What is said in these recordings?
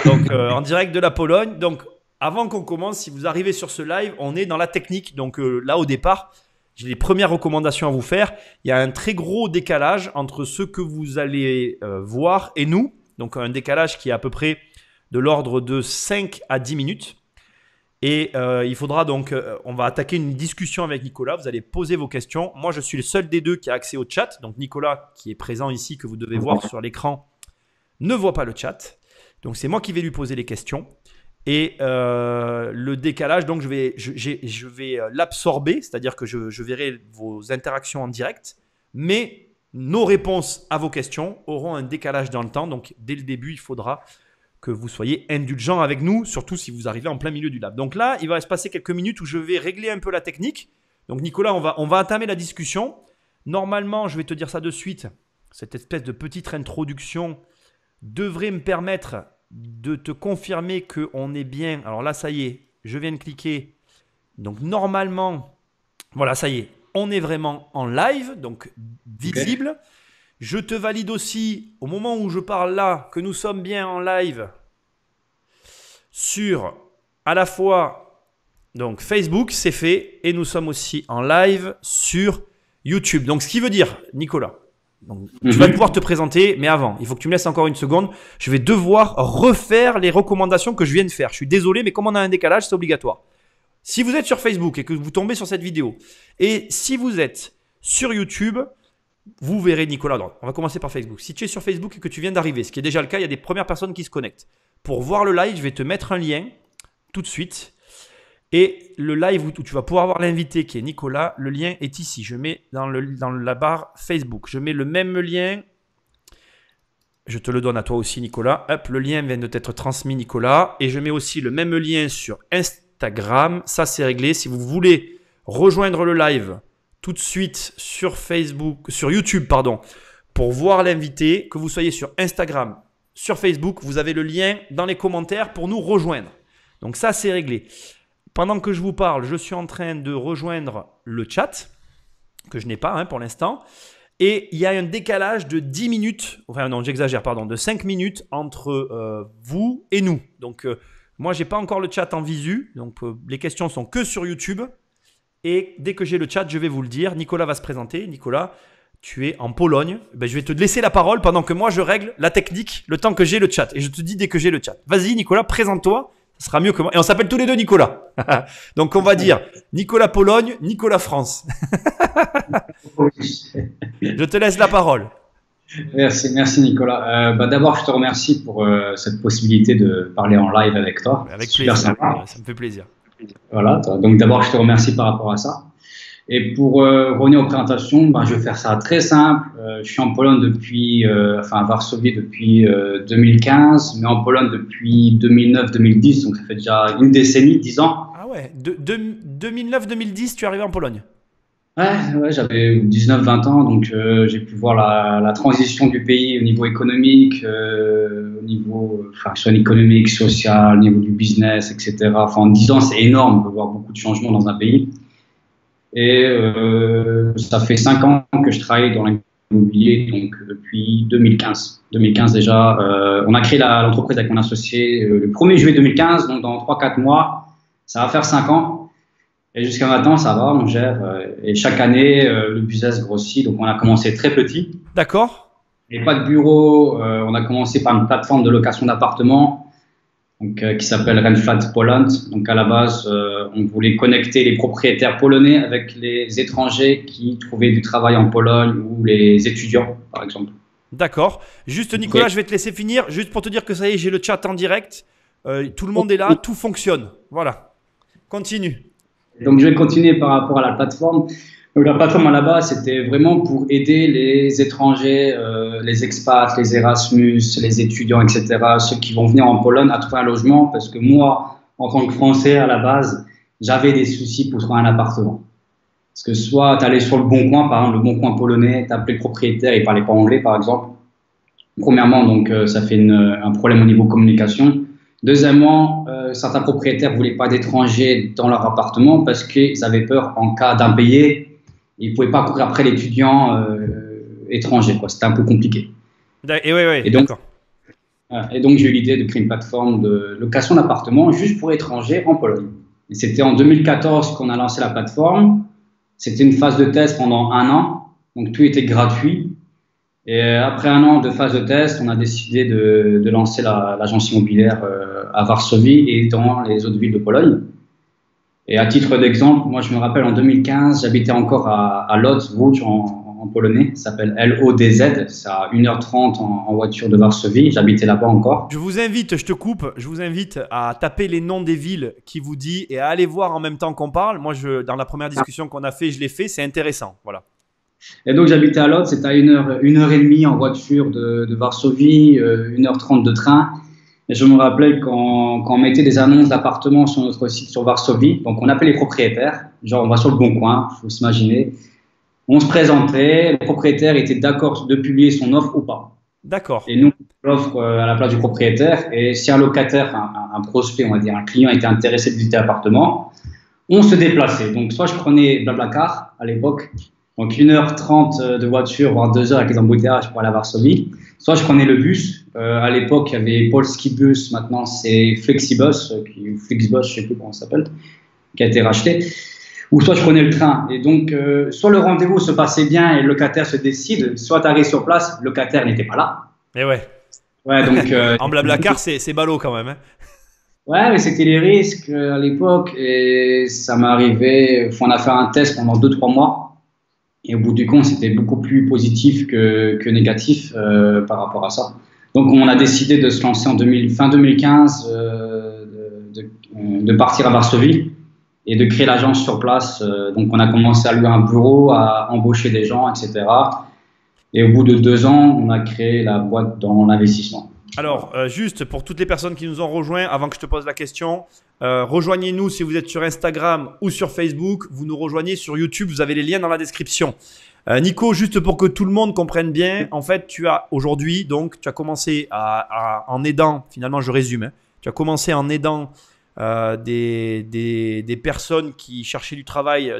Donc, en direct de la Pologne. Donc, avant qu'on commence, si vous arrivez sur ce live, on est dans la technique. Donc, là, au départ, j'ai les premières recommandations à vous faire. Il y a un très gros décalage entre ce que vous allez voir et nous. Donc, un décalage qui est à peu près de l'ordre de 5 à 10 minutes. Et il faudra donc, on va attaquer une discussion avec Nicolas. Vous allez poser vos questions. Moi, je suis le seul des deux qui a accès au chat. Donc, Nicolas, qui est présent ici, que vous devez voir sur l'écran, ne voit pas le chat. Donc, c'est moi qui vais lui poser les questions. Et le décalage, donc, je vais l'absorber, c'est-à-dire que je verrai vos interactions en direct. Mais nos réponses à vos questions auront un décalage dans le temps. Donc, dès le début, il faudra que vous soyez indulgents avec nous, surtout si vous arrivez en plein milieu du lab. Donc là, il va se passer quelques minutes où je vais régler un peu la technique. Donc Nicolas, on va entamer la discussion. Normalement, je vais te dire ça de suite, cette espèce de petite introduction devrait me permettre de te confirmer qu'on est bien. Alors là, ça y est, je viens de cliquer. Donc normalement, voilà, ça y est, on est vraiment en live, donc visible. Okay. Je te valide aussi, au moment où je parle là, que nous sommes bien en live sur à la fois donc Facebook, c'est fait, et nous sommes aussi en live sur YouTube. Donc, ce qui veut dire, Nicolas, donc, tu vas pouvoir te présenter, mais avant, il faut que tu me laisses encore une seconde. Je vais devoir refaire les recommandations que je viens de faire. Je suis désolé, mais comme on a un décalage, c'est obligatoire. Si vous êtes sur Facebook et que vous tombez sur cette vidéo, et si vous êtes sur YouTube, vous verrez Nicolas. On va commencer par Facebook. Si tu es sur Facebook et que tu viens d'arriver, ce qui est déjà le cas, il y a des premières personnes qui se connectent. Pour voir le live, je vais te mettre un lien tout de suite. Et le live où tu vas pouvoir voir l'invité qui est Nicolas, le lien est ici. Je mets dans la barre Facebook. Je mets le même lien. Je te le donne à toi aussi, Nicolas. Hop, le lien vient de t'être transmis, Nicolas. Et je mets aussi le même lien sur Instagram. Ça, c'est réglé. Si vous voulez rejoindre le live tout de suite sur Facebook, sur YouTube, pardon, pour voir l'invité, que vous soyez sur Instagram, sur Facebook, vous avez le lien dans les commentaires pour nous rejoindre. Donc ça, c'est réglé. Pendant que je vous parle, je suis en train de rejoindre le chat, que je n'ai pas pour l'instant. Et il y a un décalage de 10 minutes, enfin non, j'exagère, pardon, de 5 minutes entre vous et nous. Donc moi, je n'ai pas encore le chat en visu, donc les questions sont que sur YouTube. Et dès que j'ai le chat, je vais vous le dire. Nicolas va se présenter. Nicolas, tu es en Pologne. Ben, je vais te laisser la parole pendant que moi, je règle la technique le temps que j'ai le chat. Et je te dis dès que j'ai le chat. Vas-y, Nicolas, présente-toi. Ce sera mieux que moi. Et on s'appelle tous les deux Nicolas. Donc, on va dire Nicolas Pologne, Nicolas France. Je te laisse la parole. Merci Nicolas. D'abord, je te remercie pour cette possibilité de parler en live avec toi. Avec plaisir. Ça me fait plaisir. Voilà, donc d'abord je te remercie par rapport à ça. Et pour revenir aux présentations, je vais faire ça très simple. Je suis en Pologne depuis, à Varsovie depuis 2015, mais en Pologne depuis 2009-2010, donc ça fait déjà une décennie, 10 ans. Ah ouais, 2009-2010, tu es arrivé en Pologne? Ouais, j'avais 19-20 ans, donc j'ai pu voir la transition du pays au niveau économique, au niveau économique, social, au niveau du business, etc. Enfin, en 10 ans, c'est énorme, on peut voir beaucoup de changements dans un pays. Et ça fait 5 ans que je travaille dans l'immobilier, donc depuis 2015. 2015 déjà, on a créé l'entreprise avec mon associé le 1er juillet 2015, donc dans 3-4 mois, ça va faire 5 ans. Et jusqu'à maintenant, ça va, on gère. Et chaque année, le business grossit. Donc, on a commencé très petit. D'accord. Et pas de bureau. On a commencé par une plateforme de location d'appartements qui s'appelle Rentflat Poland. Donc, à la base, on voulait connecter les propriétaires polonais avec les étrangers qui trouvaient du travail en Pologne ou les étudiants, par exemple. D'accord. Juste, Nicolas, je vais te laisser finir. Juste pour te dire que ça y est, j'ai le chat en direct. Tout le monde est là, tout fonctionne. Voilà. Continue. Donc, je vais continuer par rapport à la plateforme. Donc, la plateforme, à la base, c'était vraiment pour aider les étrangers, les expats, les Erasmus, les étudiants, etc., ceux qui vont venir en Pologne à trouver un logement. Parce que moi, en tant que Français, à la base, j'avais des soucis pour trouver un appartement. Parce que soit tu allais sur le Bon Coin, par exemple, le Bon Coin polonais, tu appelais le propriétaire, il ne parlait pas anglais, par exemple. Premièrement, donc, ça fait un problème au niveau communication. Deuxièmement, certains propriétaires ne voulaient pas d'étrangers dans leur appartement parce qu'ils avaient peur en cas d'impayé. Ils ne pouvaient pas courir après l'étudiant étranger. C'était un peu compliqué. Et donc, Et donc, j'ai eu l'idée de créer une plateforme de location d'appartements juste pour étrangers en Pologne. Et c'était en 2014 qu'on a lancé la plateforme. C'était une phase de test pendant 1 an. Donc, tout était gratuit. Et après 1 an de phase de test, on a décidé de lancer l'agence immobilière à Varsovie et dans les autres villes de Pologne. Et à titre d'exemple, moi, je me rappelle en 2015, j'habitais encore à Lodz en polonais, ça s'appelle LODZ, c'est à 1h30 en voiture de Varsovie, j'habitais là-bas encore. Je vous invite, je te coupe, je vous invite à taper les noms des villes qui vous dit et à aller voir en même temps qu'on parle. Moi, dans la première discussion qu'on a fait, je l'ai fait, c'est intéressant. Voilà. Et donc, j'habitais à Lodz, c'était à 1h30 en voiture de Varsovie, 1h30 de train. Et je me rappelais quand on mettait des annonces d'appartements sur notre site sur Varsovie, donc on appelait les propriétaires, genre on va sur le Bon Coin, il faut s'imaginer. On se présentait, le propriétaire était d'accord de publier son offre ou pas. D'accord. Et nous, l'offre à la place du propriétaire. Et si un locataire, un prospect, on va dire, un client était intéressé de visiter l'appartement, on se déplaçait. Donc, soit je prenais Blablacar à l'époque, donc 1h30 de voiture, voire 2 heures avec les embouteillages pour aller à Varsovie. Soit je prenais le bus. À l'époque, il y avait Polski Bus, maintenant c'est Flexibus, Flixbus, je ne sais plus comment ça s'appelle, qui a été racheté. Ou soit je prenais le train. Et donc, soit le rendez-vous se passait bien et le locataire se décide, soit tu arrives sur place, le locataire n'était pas là. Et ouais. Ouais, donc, en Blablacar, c'est ballot quand même. Hein. Ouais, mais c'était les risques à l'époque et ça m'est arrivé. On a fait un test pendant 2-3 mois. Et au bout du compte, c'était beaucoup plus positif que négatif par rapport à ça. Donc, on a décidé de se lancer fin 2015, de partir à Varsovie et de créer l'agence sur place. Donc, on a commencé à louer un bureau, à embaucher des gens, etc. Et au bout de 2 ans, on a créé la boîte dans l'investissement. Alors, juste pour toutes les personnes qui nous ont rejoints, avant que je te pose la question, rejoignez-nous si vous êtes sur Instagram ou sur Facebook. Vous nous rejoignez sur YouTube, vous avez les liens dans la description. Nico, juste pour que tout le monde comprenne bien, en fait, tu as aujourd'hui, donc, tu as commencé en aidant, finalement, je résume, hein, tu as commencé en aidant des personnes qui cherchaient du travail,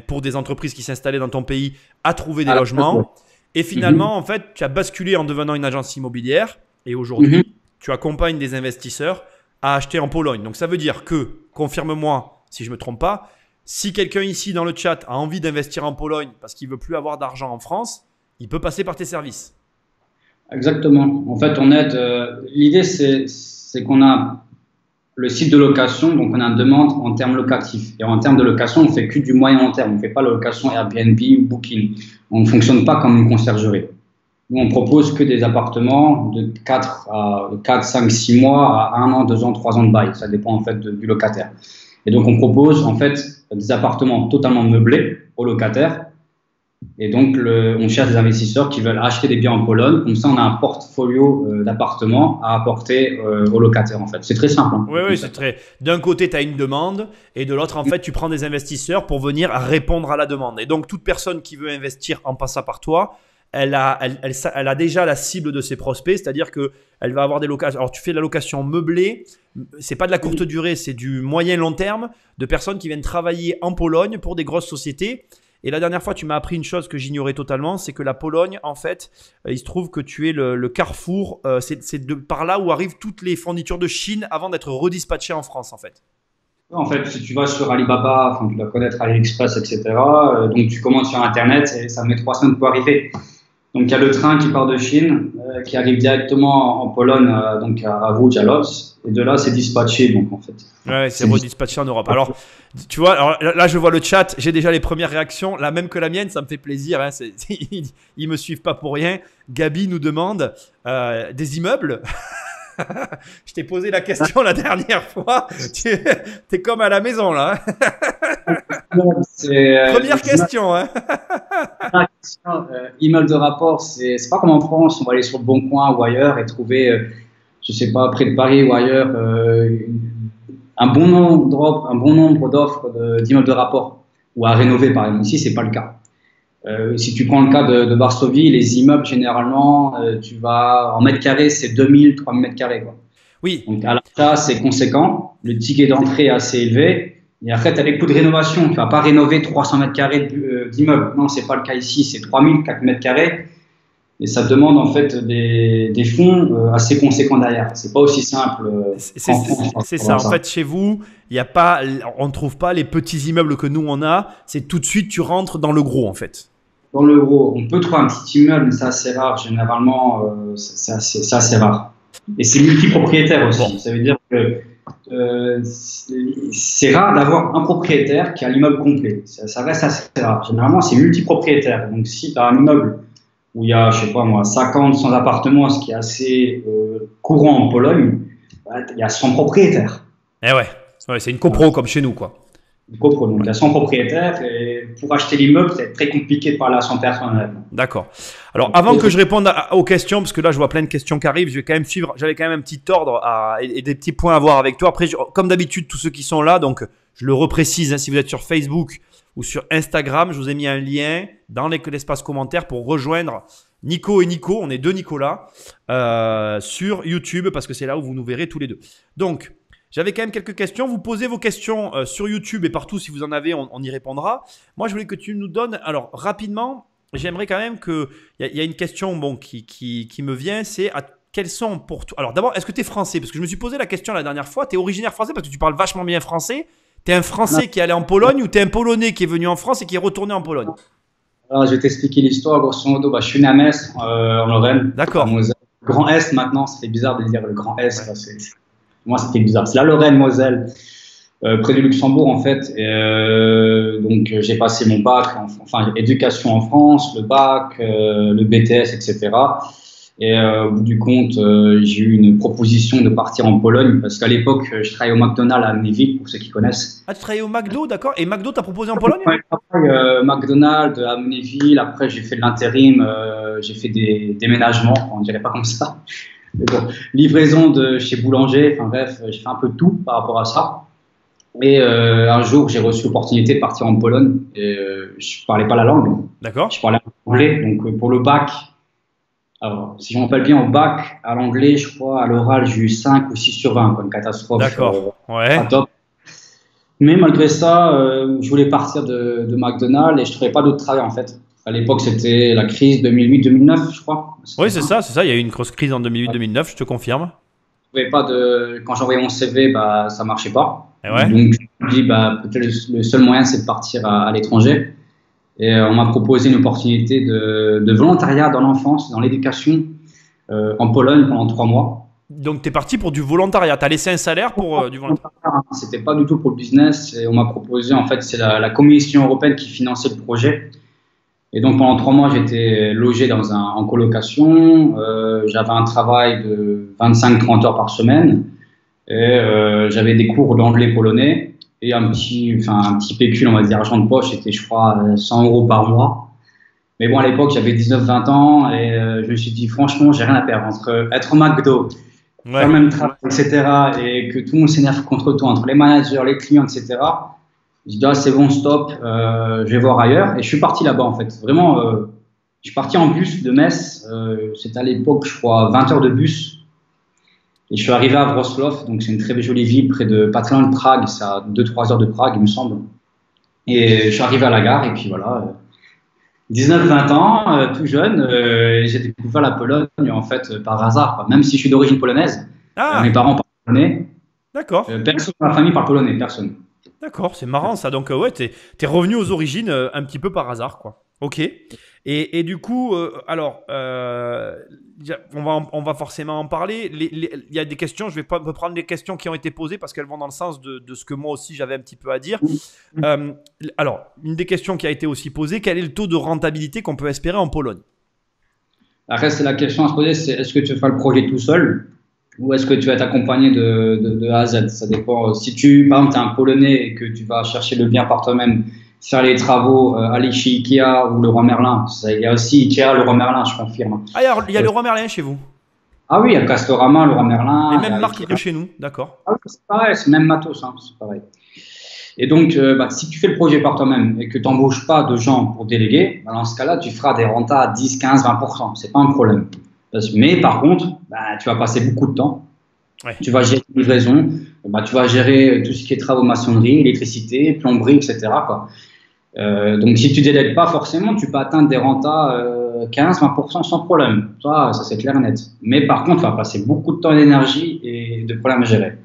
pour des entreprises qui s'installaient dans ton pays, à trouver des logements. Et finalement, en fait, tu as basculé en devenant une agence immobilière. Et aujourd'hui, tu accompagnes des investisseurs à acheter en Pologne. Donc, ça veut dire que, confirme-moi si je ne me trompe pas, si quelqu'un ici dans le chat a envie d'investir en Pologne parce qu'il ne veut plus avoir d'argent en France, il peut passer par tes services. Exactement. En fait, on aide. L'idée, c'est qu'on a le site de location, donc on a une demande en termes locatifs. Et en termes de location, on ne fait que du moyen long terme. On ne fait pas la location Airbnb ou Booking. On ne fonctionne pas comme une conciergerie. Nous, on propose que des appartements de 4, 5, 6 mois à 1 an, 2 ans, 3 ans de bail. Ça dépend en fait du locataire. Et donc, on propose en fait des appartements totalement meublés aux locataires. Et donc, on cherche des investisseurs qui veulent acheter des biens en Pologne. Comme ça, on a un portfolio d'appartements à apporter aux locataires en fait. C'est très simple. Hein, oui, c'est très. D'un côté, tu as une demande et de l'autre, en fait, tu prends des investisseurs pour venir répondre à la demande. Et donc, toute personne qui veut investir en passant par toi, elle a déjà la cible de ses prospects, c'est-à-dire qu'elle va avoir des locations. Alors, tu fais de la location meublée, c'est pas de la courte durée, c'est du moyen-long terme de personnes qui viennent travailler en Pologne pour des grosses sociétés. Et la dernière fois, tu m'as appris une chose que j'ignorais totalement, c'est que la Pologne, en fait, il se trouve que tu es le carrefour, c'est par là où arrivent toutes les fournitures de Chine avant d'être redispatchées en France, en fait. En fait, si tu vas sur Alibaba, tu dois connaître AliExpress, etc. Donc, tu commandes sur Internet et ça met 3 semaines pour arriver. Donc, il y a le train qui part de Chine, qui arrive directement en Pologne, donc à Łódź, à Lodz. Et de là, c'est dispatché, donc en fait. Ouais, c'est redispatché en Europe. Alors, tu vois, alors, là, je vois le chat, j'ai déjà les premières réactions, la même que la mienne, ça me fait plaisir. Hein, ils me suivent pas pour rien. Gabi nous demande des immeubles. Je t'ai posé la question la dernière fois. Tu es comme à la maison là. Première question. Hein. Immeuble de rapport, c'est pas comme en France. On va aller sur le Bon Coin ou ailleurs et trouver, je sais pas, près de Paris ou ailleurs, un bon nombre d'offres d'immeubles de rapport ou à rénover par exemple. Ici, c'est pas le cas. Si tu prends le cas de Varsovie, les immeubles, généralement, tu vas en mètres carrés, c'est 2000, 3000 mètres carrés. Quoi. Oui. Donc, à l'achat, c'est conséquent. Le ticket d'entrée est assez élevé. Et après, tu as les coûts de rénovation. Tu ne vas pas rénover 300 mètres carrés d'immeuble. Non, ce n'est pas le cas ici. C'est 3000, 4000 mètres carrés. Et ça demande en fait des fonds assez conséquents derrière. C'est pas aussi simple qu'en France. C'est ça. En fait, chez vous, il y a pas, on ne trouve pas les petits immeubles que nous on a. C'est tout de suite, tu rentres dans le gros en fait. Dans le gros, on peut trouver un petit immeuble, mais c'est assez rare. Généralement, c'est assez rare. Et c'est multipropriétaire aussi. Bon. Ça veut dire que c'est rare d'avoir un propriétaire qui a l'immeuble complet. Ça reste assez rare. Généralement, c'est multipropriétaire. Donc, si tu as un immeuble où il y a, je sais pas moi, 50, 100 appartements, ce qui est assez courant en Pologne, bah, il y a 100 propriétaires. Eh ouais, c'est une copro comme chez nous, quoi. Une copro, donc il y a 100 propriétaires et pour acheter l'immeuble, c'est très compliqué de parler à 100 personnes. D'accord. Alors, avant que je réponde aux questions, parce que là, je vois plein de questions qui arrivent, je vais quand même suivre, j'avais quand même un petit ordre et des petits points à voir avec toi. Après, comme d'habitude, tous ceux qui sont là, donc je le reprécise, hein, si vous êtes sur Facebook ou sur Instagram, je vous ai mis un lien dans l'espace commentaire pour rejoindre Nico et Nico, on est deux Nicolas, sur YouTube, parce que c'est là où vous nous verrez tous les deux. Donc, j'avais quand même quelques questions. Vous posez vos questions sur YouTube et partout, si vous en avez, on y répondra. Moi, je voulais que tu nous donnes, alors rapidement, j'aimerais quand même que, il y a une question bon, qui me vient, c'est quels sont pour toi… Alors d'abord, est-ce que tu es français? Parce que je me suis posé la question la dernière fois, tu es originaire français parce que tu parles vachement bien français. Tu es un Français qui est allé en Pologne ou tu es un Polonais qui est venu en France et qui est retourné en Pologne? Alors, je vais t'expliquer l'histoire. Grosso modo, je suis né à Metz, en Lorraine. D'accord. Grand Est maintenant, ça fait bizarre de dire le Grand Est. Ouais. Moi, ça fait bizarre. C'est la Lorraine-Moselle, près du Luxembourg en fait. Et, donc, j'ai passé mon bac, enfin, éducation en France, le bac, le BTS, etc. Et au bout du compte, j'ai eu une proposition de partir en Pologne parce qu'à l'époque, je travaillais au McDonald's à Amnéville, pour ceux qui connaissent. Ah, tu travaillais au McDo, d'accord. Et McDo t'a proposé en Pologne? Ouais, après, McDonald's à Amnéville, après j'ai fait de l'intérim, j'ai fait des déménagements, on dirait pas comme ça. Mais bon, livraison de chez Boulanger, enfin bref, j'ai fait un peu de tout par rapport à ça. Et un jour, j'ai reçu l'opportunité de partir en Pologne. Et, je parlais pas la langue. D'accord. Je parlais anglais, donc pour le bac. Alors, si je me rappelle bien, au bac, à l'anglais, je crois, à l'oral, j'ai eu 5 ou 6 sur 20, quoi, une catastrophe. D'accord, ouais. Pas top. Mais malgré ça, je voulais partir de McDonald's et je ne trouvais pas d'autre travail, en fait. À l'époque, c'était la crise 2008-2009, je crois. Oui, c'est ça. Il y a eu une grosse crise en 2008-2009, je te confirme. Quand j'envoyais mon CV, bah, ça ne marchait pas. Ouais. Donc, je me dis, bah, peut-être le seul moyen, c'est de partir à l'étranger. Et on m'a proposé une opportunité de volontariat dans l'enfance, dans l'éducation, en Pologne pendant 3 mois. Donc, tu es parti pour du volontariat. Tu as laissé un salaire pour du volontariat? C'était pas du tout pour le business. Et on m'a proposé, en fait, c'est la Commission européenne qui finançait le projet. Et donc, pendant 3 mois, j'étais logé en colocation. J'avais un travail de 25-30 heures par semaine. Et j'avais des cours d'anglais polonais. Et un petit pécule, on va dire, argent de poche, c'était, je crois, 100 € par mois. Mais bon, à l'époque, j'avais 19-20 ans et je me suis dit, franchement, j'ai rien à perdre entre être au McDo, faire le même travail, etc., et que tout le monde s'énerve contre toi, entre les managers, les clients, etc. Je dis, ah, c'est bon, stop, je vais voir ailleurs. Et je suis parti là-bas, en fait. Vraiment, je suis parti en bus de Metz. C'était à l'époque, je crois, 20 heures de bus. Et je suis arrivé à Wrocław, donc c'est une très jolie ville près de, pas très loin de Prague, c'est à 2-3 heures de Prague, il me semble. Et je suis arrivé à la gare, et puis voilà, 19-20 ans, tout jeune, j'ai découvert la Pologne, en fait, par hasard, quoi. Même si je suis d'origine polonaise, mes parents parlent polonais. D'accord. Personne dans la famille parle polonais, personne. D'accord, c'est marrant ça. Donc, ouais, t'es revenu aux origines un petit peu par hasard, quoi. Ok. Et du coup, alors, on va forcément en parler. Il y a des questions, je vais pas me prendre les questions qui ont été posées parce qu'elles vont dans le sens de ce que moi aussi j'avais un petit peu à dire. Alors, une des questions qui a été aussi posée, quel est le taux de rentabilité qu'on peut espérer en Pologne? Après, c'est la question à se poser, c'est est-ce que tu feras le projet tout seul ou est-ce que tu vas être accompagné de A à Z? Ça dépend. Si par exemple, tu es un Polonais et que tu vas chercher le bien par toi-même, faire les travaux, aller chez Ikea ou Leroy Merlin. Il y a aussi Ikea, Leroy Merlin, je confirme. Ah, il y a Leroy Merlin chez vous? Ah oui, il y a Castorama, Leroy Merlin. Les mêmes marques que chez nous, d'accord. Ah, c'est pareil, c'est le même matos, hein, c'est pareil. Et donc, si tu fais le projet par toi-même et que tu n'embauches pas de gens pour déléguer, dans ce cas-là, tu feras des rentas à 10, 15, 20%. Ce n'est pas un problème. Mais par contre, tu vas passer beaucoup de temps. Ouais. Tu vas gérer les livraisons, tu vas gérer tout ce qui est travaux maçonnerie, électricité, plomberie, etc., quoi. Donc, si tu ne délègues pas forcément, tu peux atteindre des rentas 15-20% sans problème. Ça c'est clair et net. Mais par contre, ça va passer beaucoup de temps et d'énergie et de problèmes à gérer.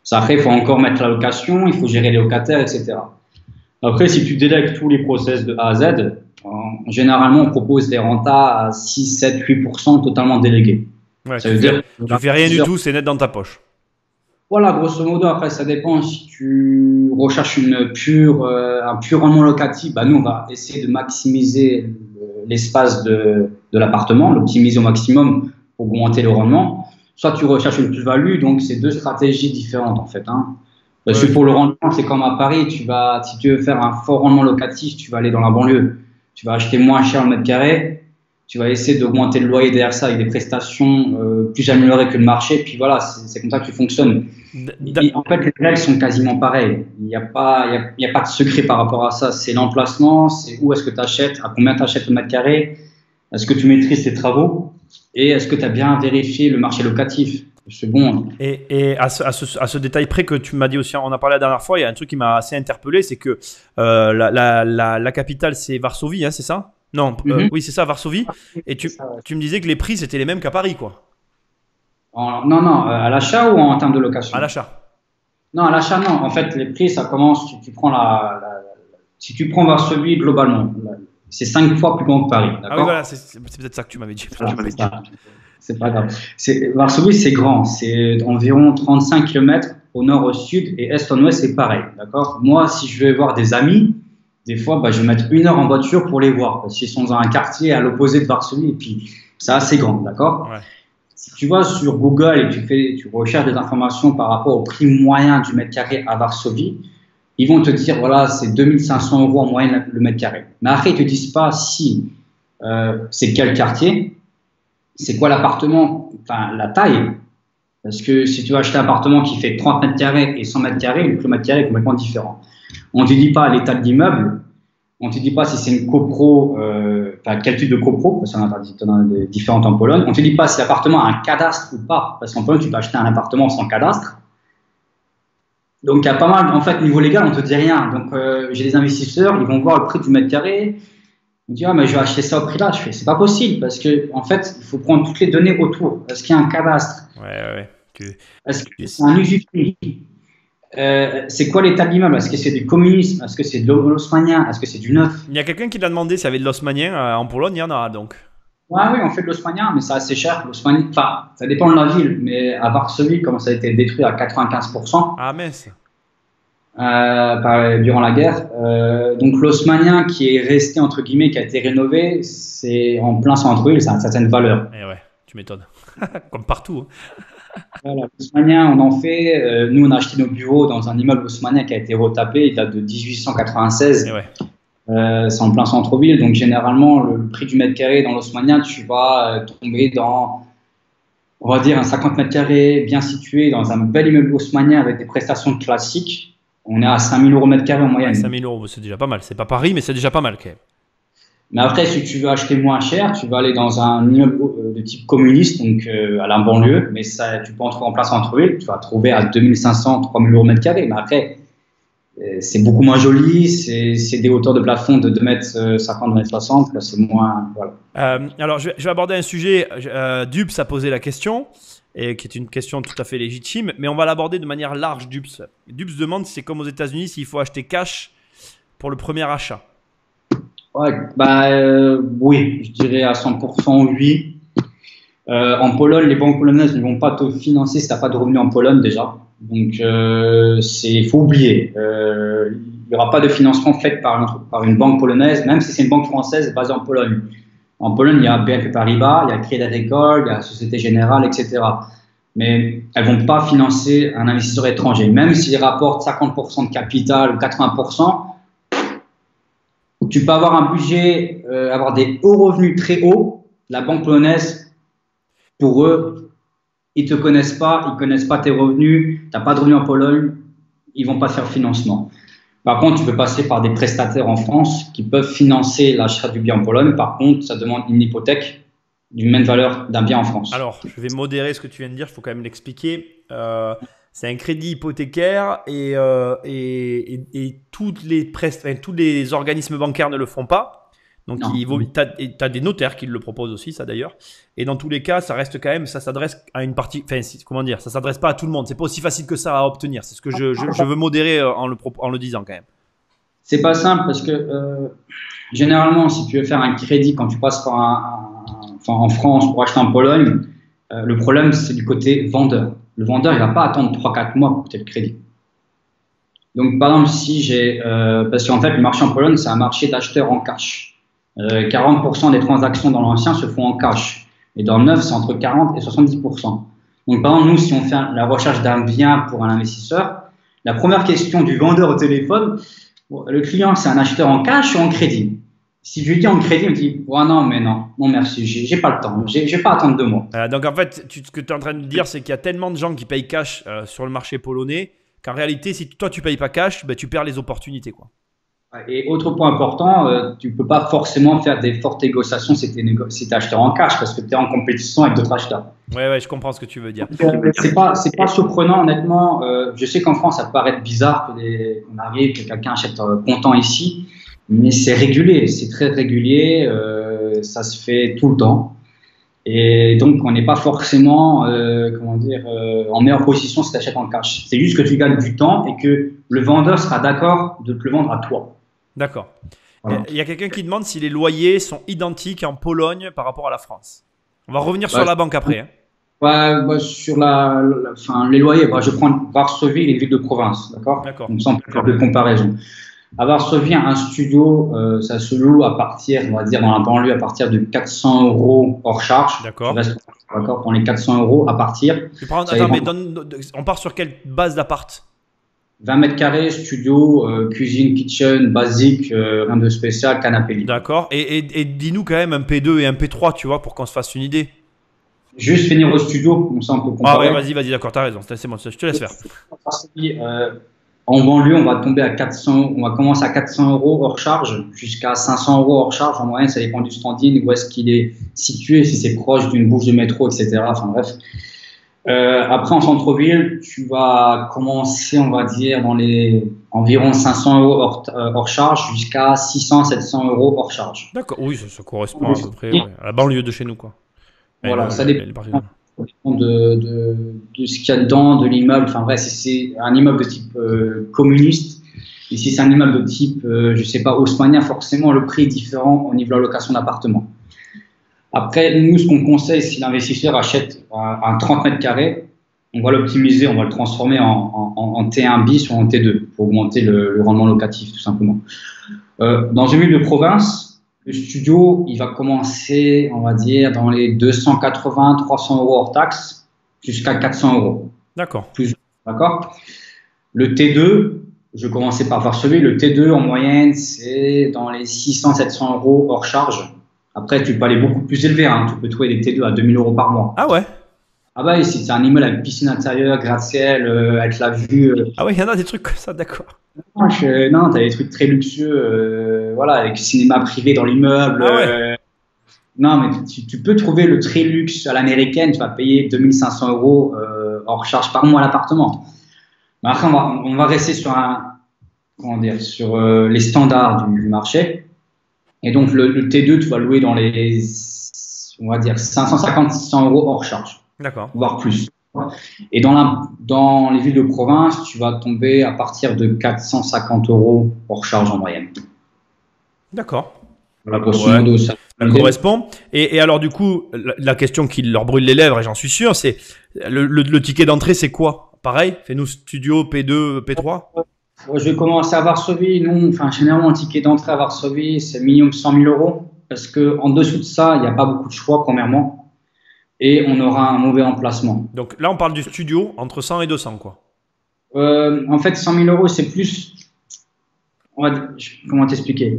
Ça, après, il faut encore mettre la location, il faut gérer les locataires, etc. Après, si tu délègues tous les process de A à Z, généralement, on propose des rentas à 6, 7, 8% totalement délégués. Ouais, ça veut dire tu fais rien du tout, c'est net dans ta poche. Voilà, grosso modo, après, ça dépend. Si tu recherches un pur rendement locatif, bah, nous, on va essayer de maximiser l'espace de l'appartement, l'optimiser au maximum pour augmenter le rendement. Soit tu recherches une plus-value, donc c'est deux stratégies différentes, en fait. Hein. Parce que pour le rendement, c'est comme à Paris, si tu veux faire un fort rendement locatif, tu vas aller dans la banlieue. Tu vas acheter moins cher le mètre carré. Tu vas essayer d'augmenter le loyer derrière ça avec des prestations plus améliorées que le marché. Puis voilà, c'est comme ça que tu fonctionnes. En fait, les règles sont quasiment pareilles. Il n'y a pas de secret par rapport à ça. C'est l'emplacement, c'est où est-ce que tu achètes, à combien tu achètes le mètre carré, est-ce que tu maîtrises tes travaux et est-ce que tu as bien vérifié le marché locatif. C'est bon. Et à ce détail près que tu m'as dit aussi, on a parlé la dernière fois, il y a un truc qui m'a assez interpellé, c'est que la capitale, c'est Varsovie, hein, c'est ça? Non, oui, c'est ça, Varsovie. Et tu me disais que les prix, c'était les mêmes qu'à Paris, quoi. Non, à l'achat ou en termes de location? À l'achat. Non, à l'achat, non. En fait, les prix, ça commence, si tu prends Varsovie globalement, c'est 5 fois plus grand que Paris. Ah oui, voilà, c'est peut-être ça que tu m'avais dit. Voilà, c'est pas grave. Varsovie, c'est grand. C'est environ 35 km au nord, au sud, et est en ouest, c'est pareil. D'accord. Moi, si je vais voir des amis, des fois, je vais mettre 1 heure en voiture pour les voir, parce qu'ils sont dans un quartier à l'opposé de Varsovie, et puis c'est assez grand, d'accord? Ouais. Si tu vas sur Google et tu recherches des informations par rapport au prix moyen du mètre carré à Varsovie, ils vont te dire, voilà, c'est 2500 € en moyenne le mètre carré. Mais après, ils te disent pas si c'est quel quartier, c'est quoi l'appartement, enfin la taille. Parce que si tu vas acheter un appartement qui fait 30 mètres carrés et 100 mètres carrés, le mètre carré est complètement différent. On ne te dit pas l'état de l'immeuble, on ne te dit pas si c'est une copro, quel type de copro, parce qu'on a des différentes en Pologne. On ne te dit pas si l'appartement a un cadastre ou pas, parce qu'en Pologne, tu peux acheter un appartement sans cadastre. Donc, il y a pas mal, en fait, niveau légal, on ne te dit rien. Donc, j'ai des investisseurs, ils vont voir le prix du mètre carré. Ils me disent, ah, mais je vais acheter ça au prix là. Je fais, c'est pas possible, parce que, en fait, il faut prendre toutes les données autour. Est-ce qu'il y a un cadastre? Ouais. Est-ce que c'est un usufruit? C'est quoi l'état de l'immeuble? Est-ce que c'est du communisme? Est-ce que c'est de l'haussmannien? Est-ce que c'est du neuf? Il y a quelqu'un qui l'a demandé s'il y avait de l'haussmannien en Pologne, il y en a donc. Oui, on fait de l'haussmannien, mais c'est assez cher. Enfin, ça dépend de la ville, mais à Varsovie, comme ça a été détruit à 95%. Ah, mince. Durant la guerre. Donc l'haussmannien qui est resté, entre guillemets, qui a été rénové, c'est en plein centre-ville, ça a une certaine valeur. Eh ouais, tu m'étonnes. Comme partout. Voilà, l'haussmannien, on en fait. Nous, on a acheté nos bureaux dans un immeuble haussmannien qui a été retapé, il date de 1896. Eh ouais. C'est en plein centre-ville, donc généralement, le prix du mètre carré dans l'haussmannien, tu vas tomber dans, on va dire, un 50 mètres carrés bien situé dans un bel immeuble haussmannien avec des prestations classiques. On est à 5 000 € mètre carré en moyenne. 5 000 €, c'est déjà pas mal. C'est pas Paris, mais c'est déjà pas mal quand même. Mais après, si tu veux acheter moins cher, tu vas aller dans un immeuble de type communiste, donc à la banlieue, mais ça, tu peux entrer en place centre-ville, tu vas trouver à 2500, 3000 € mètre carré. Mais après, c'est beaucoup moins joli, c'est des hauteurs de plafond de 2,50 m, 2,60 m, c'est moins. Voilà. Alors, je vais aborder un sujet. Dubs a posé la question, et qui est une question tout à fait légitime, mais on va l'aborder de manière large. Dubs demande si c'est comme aux États-Unis, s'il faut acheter cash pour le premier achat. Ouais, oui, je dirais à 100% oui. En Pologne, les banques polonaises ne vont pas te financer si tu n'as pas de revenus en Pologne déjà. Donc, faut oublier. Il n'y aura pas de financement fait par une banque polonaise, même si c'est une banque française basée en Pologne. En Pologne, il y a BNP Paribas, il y a Crédit Agricole, il y a Société Générale, etc. Mais elles ne vont pas financer un investisseur étranger. Même s'il rapporte 50% de capital ou 80%, tu peux avoir un budget, avoir des hauts revenus très hauts. La banque polonaise, pour eux, ils ne te connaissent pas, ils ne connaissent pas tes revenus, tu n'as pas de revenus en Pologne, ils ne vont pas faire financement. Par contre, tu peux passer par des prestataires en France qui peuvent financer l'achat du bien en Pologne. Par contre, ça demande une hypothèque d'une même valeur d'un bien en France. Alors, je vais modérer ce que tu viens de dire, il faut quand même l'expliquer. C'est un crédit hypothécaire et tous les organismes bancaires ne le font pas. Donc, tu as des notaires qui le proposent aussi, ça d'ailleurs. Et dans tous les cas, ça reste quand même, ça s'adresse à une partie, enfin, comment dire, ça s'adresse pas à tout le monde. C'est pas aussi facile que ça à obtenir. C'est ce que je veux modérer en le disant quand même. C'est pas simple parce que généralement, si tu veux faire un crédit quand tu passes en France pour acheter en Pologne, le problème c'est du côté vendeur. Le vendeur, il va pas attendre 3-4 mois pour que tu aies le crédit. Donc, par exemple, si j'ai, parce qu'en fait, le marché en Pologne, c'est un marché d'acheteurs en cash. 40% des transactions dans l'ancien se font en cash. Et dans le neuf, c'est entre 40 et 70%. Donc, par exemple, nous, si on fait la recherche d'un bien pour un investisseur, la première question du vendeur au téléphone, le client, c'est un acheteur en cash ou en crédit? Si je lui dis en crédit, il me dit non, mais non merci, j'ai pas le temps, je vais pas attendre 2 mois. Donc, en fait, ce que tu es en train de dire, c'est qu'il y a tellement de gens qui payent cash sur le marché polonais qu'en réalité, si toi, tu payes pas cash, ben, tu perds les opportunités, quoi. Et autre point important, tu peux pas forcément faire des fortes négociations si tu es acheteur en cash parce que tu es en compétition avec d'autres acheteurs. Ouais, je comprends ce que tu veux dire. C'est pas surprenant, honnêtement. Je sais qu'en France, ça peut paraître bizarre qu'on arrive, que quelqu'un achète comptant ici, mais c'est régulé, c'est très régulier, ça se fait tout le temps. Et donc, on n'est pas forcément en meilleure position si tu achètes en cash. C'est juste que tu gagnes du temps et que le vendeur sera d'accord de te le vendre à toi. D'accord. Voilà. Il y a quelqu'un qui demande si les loyers sont identiques en Pologne par rapport à la France. On va revenir sur la banque après. Hein. Sur les loyers, je prends Varsovie, les villes de province. D'accord. Donc, ça, on peut faire de comparaison. À Varsovie, un studio, ça se loue à partir, on va dire, dans la banlieue, à partir de 400 € hors charge. D'accord. D'accord, pour les 400 € à partir. On part sur quelle base d'appart? 20 mètres carrés, studio, cuisine, kitchen, basique, rien de spécial, canapé libre. D'accord. Et dis-nous quand même un P2 et un P3, tu vois, pour qu'on se fasse une idée. Juste finir au studio, comme ça on peut comparer. Ah ouais, vas-y, d'accord, t'as raison. C'est bon, je te laisse faire. En banlieue, on va tomber à 400, on va commencer à 400 € hors charge, jusqu'à 500 € hors charge. En moyenne, ça dépend du standing, où est-ce qu'il est situé, si c'est proche d'une bouche de métro, etc. Enfin bref. Après, en centre-ville, tu vas commencer, on va dire, dans les environ 500 € hors charge jusqu'à 600-700 € hors charge. D'accord, oui, ça correspond à peu près à la banlieue de chez nous, quoi. Voilà, ça dépend de ce qu'il y a dedans, de l'immeuble. Enfin bref, si c'est un immeuble de type communiste, et si c'est un immeuble de type, je sais pas, haussmannien, forcément, le prix est différent au niveau de la location d'appartement. Après, nous, ce qu'on conseille, si l'investisseur achète un 30 mètres carrés, on va l'optimiser, on va le transformer en T1 bis ou en T2 pour augmenter le rendement locatif, tout simplement. Dans une ville de province, le studio, il va commencer, on va dire, dans les 280-300 € hors taxe jusqu'à 400 €. D'accord. D'accord. Le T2, je commençais par Varsovie, le T2 en moyenne, c'est dans les 600-700 € hors charge. Après, tu peux aller beaucoup plus élevé. Hein. Tu peux trouver des T2 à 2000 € par mois. Ah ouais? Ah bah, ici, c'est un immeuble avec piscine intérieure, gratte-ciel, avec la vue. Ah ouais, il y en a des trucs comme ça, d'accord. Non, tu as des trucs très luxueux, voilà, avec cinéma privé dans l'immeuble. Ah ouais. Non, mais tu peux trouver le très luxe à l'américaine. Tu vas payer 2500 € hors charge par mois à l'appartement. Mais après, on va rester sur sur les standards du marché. Et donc, le T2, tu vas louer dans les, on va dire, 550-600 € hors charge. D'accord. Voire plus. Et dans les villes de province, tu vas tomber à partir de 450 € hors charge en moyenne. D'accord. Voilà, grosso modo, ça correspond. Et alors, du coup, la question qui leur brûle les lèvres, et j'en suis sûr, c'est le ticket d'entrée, c'est quoi? Pareil, fais-nous studio P2, P3? Je vais commencer à Varsovie. Nous, généralement, le ticket d'entrée à Varsovie, c'est minimum 100 000 € parce qu'en dessous de ça, il n'y a pas beaucoup de choix, premièrement, et on aura un mauvais emplacement. Donc là, on parle du studio entre 100 et 200, quoi. En fait, 100 000 € c'est plus. Comment t'expliquer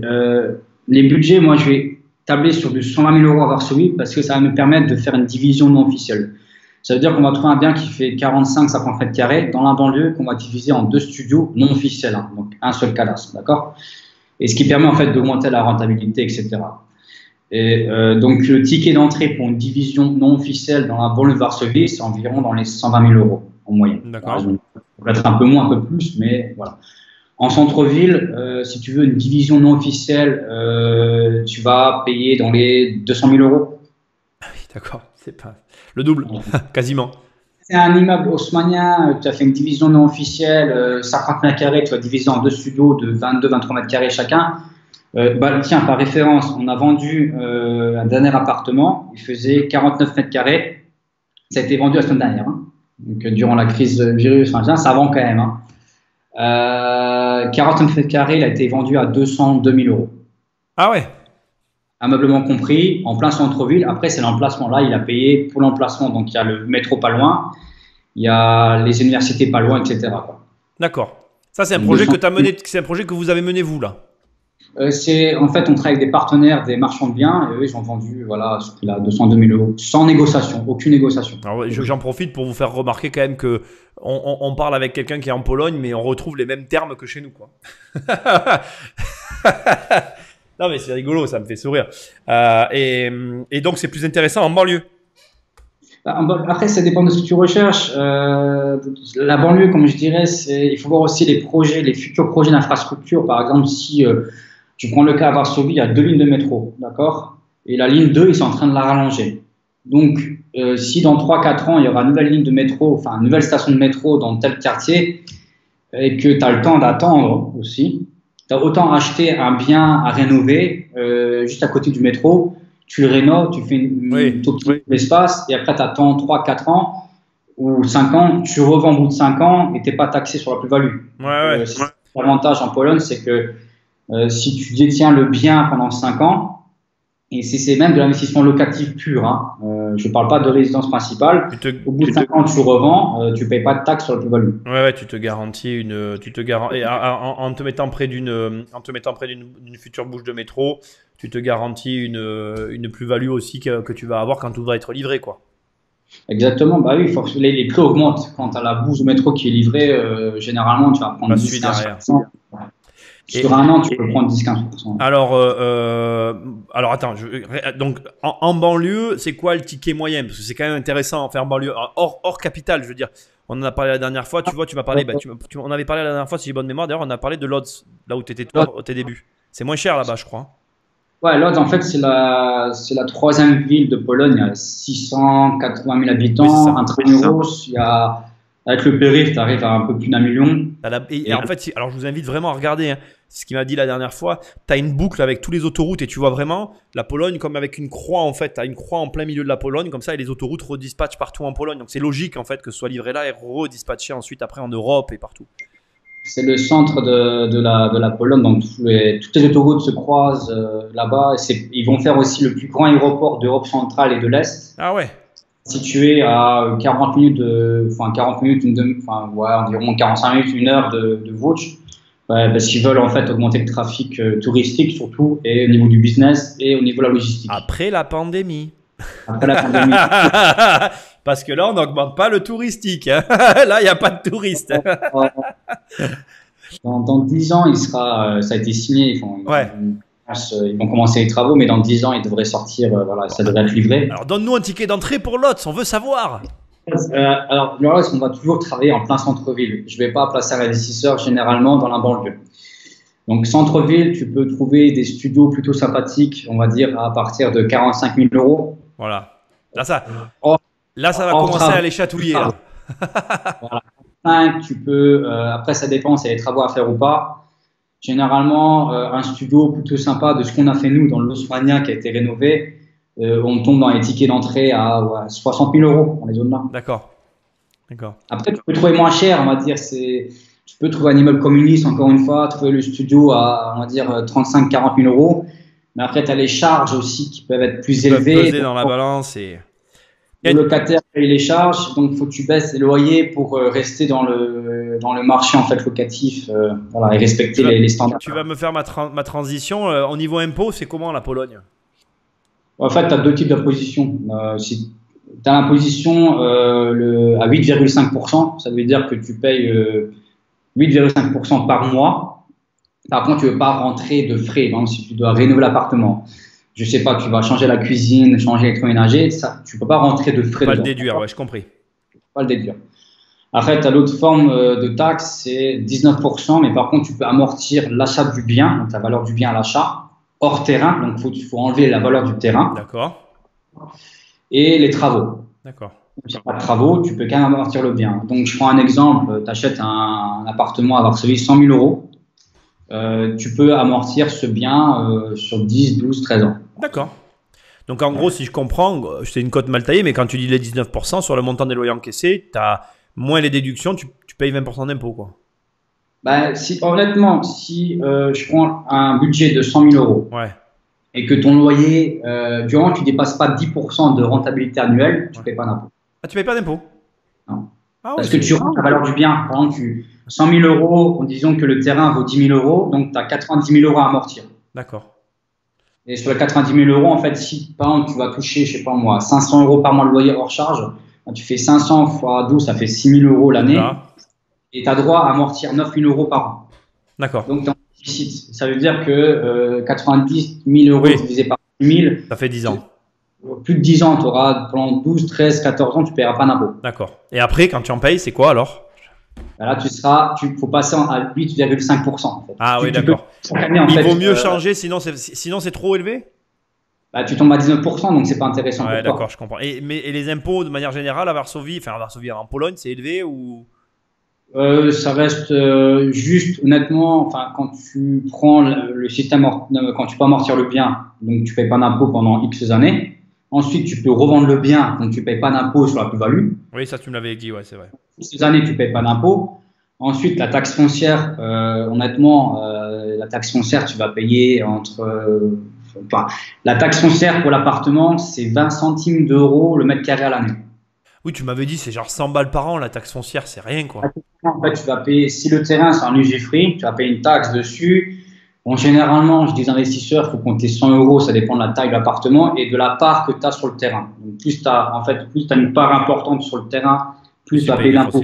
les budgets, moi, je vais tabler sur du 120 000 € à Varsovie parce que ça va me permettre de faire une division non officielle. Ça veut dire qu'on va trouver un bien qui fait 45-50 mètres carrés dans la banlieue qu'on va diviser en 2 studios non officiels, hein, donc un seul cadastre, d'accord? Et ce qui permet en fait d'augmenter la rentabilité, etc. Et donc le ticket d'entrée pour une division non officielle dans la banlieue de Varsovie, c'est environ dans les 120 000 € en moyenne. D'accord. Peut-être un peu moins, un peu plus, mais voilà. En centre-ville, si tu veux une division non officielle, tu vas payer dans les 200 000 euros. Oui, d'accord, c'est pas le double, quasiment. C'est un immeuble haussmannien, tu as fait une division non officielle, 50 mètres carrés, tu as divisé en deux studios de 22-23 mètres carrés chacun. Tiens, par référence, on a vendu un dernier appartement, il faisait 49 mètres carrés, ça a été vendu la semaine dernière. Hein. Donc, durant la crise virus, ça vend quand même. Hein. 49 mètres carrés, il a été vendu à 202 000 euros. Ah ouais. Ameublement compris, en plein centre-ville. Après, c'est l'emplacement. Là, il a payé pour l'emplacement. Donc, il y a le métro pas loin, il y a les universités pas loin, etc. D'accord. Ça, c'est un projet que tu as mené, c'est un projet que vous avez mené vous là. En fait, on travaille avec des partenaires, des marchands de biens, et eux, ils ont vendu, voilà, ce prix-là, 202 000 euros, sans négociation, aucune négociation. Alors, j'en profite pour vous faire remarquer quand même que on parle avec quelqu'un qui est en Pologne, mais on retrouve les mêmes termes que chez nous, quoi. Non, mais c'est rigolo, ça me fait sourire. Et donc, c'est plus intéressant en banlieue. Après, ça dépend de ce que tu recherches. La banlieue, comme je dirais, il faut voir aussi les projets, les futurs projets d'infrastructure. Par exemple, si tu prends le cas à Varsovie, il y a 2 lignes de métro, d'accord? Et la ligne 2, ils sont en train de la rallonger. Donc, si dans 3-4 ans, il y aura une nouvelle ligne de métro, enfin une nouvelle station de métro dans tel quartier, et que tu as le temps d'attendre aussi, tu as autant acheter un bien à rénover juste à côté du métro, tu le rénoves, tu fais une tout petit espace, et après tu attends 3-4 ans ou 5 ans, tu revends au bout de 5 ans et tu n'es pas taxé sur la plus-value. L'avantage en Pologne, c'est que si tu détiens le bien pendant 5 ans, et c'est même de l'investissement locatif pur, hein, je ne parle pas de résidence principale, au bout de 5 ans, tu revends, tu ne payes pas de taxe sur la plus-value. Ouais, tu te garantis en te mettant près d'une future bouche de métro, tu te garantis une plus-value aussi que tu vas avoir quand tout va être livré, quoi. Exactement, bah oui, les prix augmentent. Quand tu as la bouche de métro qui est livrée, généralement, tu vas prendre 10-15%. Sur un an, tu peux prendre 10-15%. Alors attends, donc en banlieue, c'est quoi le ticket moyen? Parce que c'est quand même intéressant en faire banlieue, hors capitale, je veux dire. On en a parlé la dernière fois, tu vois, tu m'as parlé, on avait parlé la dernière fois, si j'ai bonne mémoire, d'ailleurs, on a parlé de Lodz, là où tu étais toi au tes débuts. C'est moins cher là-bas, je crois. Ouais, Lodz, en fait, c'est la 3e ville de Pologne. Il y a 680 000 habitants, Intramuros, il y a, avec le périph', tu arrives à un peu plus d'1 million. Et en fait, alors je vous invite vraiment à regarder, hein, ce qu'il m'a dit la dernière fois. Tu as une boucle avec tous les autoroutes et tu vois vraiment la Pologne comme avec une croix, en fait. Tu as une croix en plein milieu de la Pologne, comme ça, et les autoroutes redispatchent partout en Pologne. Donc c'est logique, en fait, que ce soit livré là et redispatché ensuite après en Europe et partout. C'est le centre de la Pologne, donc toutes les autoroutes se croisent là-bas. Ils vont faire aussi le plus grand aéroport d'Europe centrale et de l'Est. Ah ouais. Situé à 40 minutes, environ 45 minutes, 1 heure de Łódź, parce qu'ils veulent en fait augmenter le trafic touristique surtout, et au niveau du business et au niveau de la logistique. Après la pandémie. Après la pandémie. Parce que là, on n'augmente pas le touristique. Hein. Là, il n'y a pas de touristes. Dans 10 ans, ça a été signé. Ils vont commencer les travaux, mais dans 10 ans, il devrait sortir. Ça devrait être livré. Alors, donne-nous un ticket d'entrée pour Lodz. On veut savoir. Alors, Lodz, on va toujours travailler en plein centre-ville. Je ne vais pas placer un investisseur généralement dans la banlieue. Donc, centre-ville, tu peux trouver des studios plutôt sympathiques, on va dire, à partir de 45 000 euros. Voilà. Là, ça va commencer à les chatouiller. Là. Voilà. Tu peux, après, ça dépend s'il y a des travaux à faire ou pas. Généralement, un studio plutôt sympa de ce qu'on a fait nous dans l'Haussmannien qui a été rénové, on tombe dans les tickets d'entrée à 60 000 euros dans les zones là. D'accord. Après, tu peux trouver moins cher, on va dire. Tu peux trouver un immeuble communiste, encore une fois, trouver le studio à, on va dire, 35-40 000 euros. Mais après, tu as les charges aussi qui peuvent être plus élevées. Peser dans la balance et... Le locataire paye les charges, donc il faut que tu baisses les loyers pour rester dans le marché en fait locatif, et respecter les standards. Tu vas me faire ma transition. Au niveau impôt, c'est comment la Pologne? En fait, tu as 2 types d'imposition. Si tu as l'imposition à 8,5%, ça veut dire que tu payes 8,5% par mois. Par contre, tu ne veux pas rentrer de frais, donc si tu dois rénover l'appartement. Je sais pas, tu vas changer la cuisine, changer l'électroménager, ça, tu peux pas rentrer de frais. Pas le déduire, ouais, je compris. Pas le déduire. Après, tu as l'autre forme de taxe, c'est 19%, mais par contre, tu peux amortir l'achat du bien, donc la valeur du bien à l'achat, hors terrain, donc il faut enlever la valeur du terrain. D'accord. Et les travaux. D'accord. Si tu n'as pas de travaux, tu peux quand même amortir le bien. Donc, je prends un exemple, tu achètes un appartement à Varsovie, 100 000 euros. Tu peux amortir ce bien sur 10, 12, 13 ans. D'accord. Donc, en gros, si je comprends, c'est une cote mal taillée, mais quand tu dis les 19% sur le montant des loyers encaissés, tu as moins les déductions, tu payes 20% d'impôts, quoi. Ben, honnêtement, si je prends un budget de 100 000 euros Ouais. et que ton loyer, durant, tu ne dépasses pas 10% de rentabilité annuelle, tu ne payes pas d'impôt. Ah, tu payes pas d'impôts? Non. Ah, Parce ouais, que tu rends la valeur du bien. Par exemple, 100 000 euros, en disant que le terrain vaut 10 000 euros, donc tu as 90 000 euros à amortir. D'accord. Et sur les 90 000 euros, en fait, si par exemple, tu vas toucher, je sais pas moi, 500 euros par mois de loyer hors charge, tu fais 500 fois 12, ça fait 6 000 euros l'année. Et tu as droit à amortir 9 000 euros par an. D'accord. Donc, tu es en déficit. Ça veut dire que 90 000 euros divisé par 10 000, ça fait 10 ans. Plus de 10 ans, tu auras pendant 12, 13, 14 ans, tu ne paieras pas d'impôt. D'accord. Et après, quand tu en payes, c'est quoi alors? Là, faut passer à 8,5%. En fait. Ah oui, d'accord. Il vaut mieux changer, sinon c'est trop élevé? Bah, tu tombes à 19%, donc c'est pas intéressant pour toi. D'accord, je comprends. Et les impôts, de manière générale, à Varsovie, en Pologne, c'est élevé ou? Ça reste juste, honnêtement, enfin, quand tu prends le système, quand tu peux amortir le bien, donc tu payes pas d'impôt pendant X années. Ensuite, tu peux revendre le bien, donc tu payes pas d'impôt sur la plus-value. Oui, ça tu me l'avais dit, ouais, c'est vrai. Ces années, tu payes pas d'impôt. Ensuite, la taxe foncière, honnêtement, la taxe foncière, tu vas payer la taxe foncière pour l'appartement, c'est 20 centimes d'euros le mètre carré à l'année. Oui, tu m'avais dit, c'est genre 100 balles par an, la taxe foncière, c'est rien, quoi. En fait, tu vas payer, si le terrain, c'est en usufruit, tu vas payer une taxe dessus. Bon, généralement, je dis aux investisseurs, il faut compter 100 euros, ça dépend de la taille de l'appartement et de la part que tu as sur le terrain. Donc, plus tu as une part importante sur le terrain, plus tu vas payer l'impôt.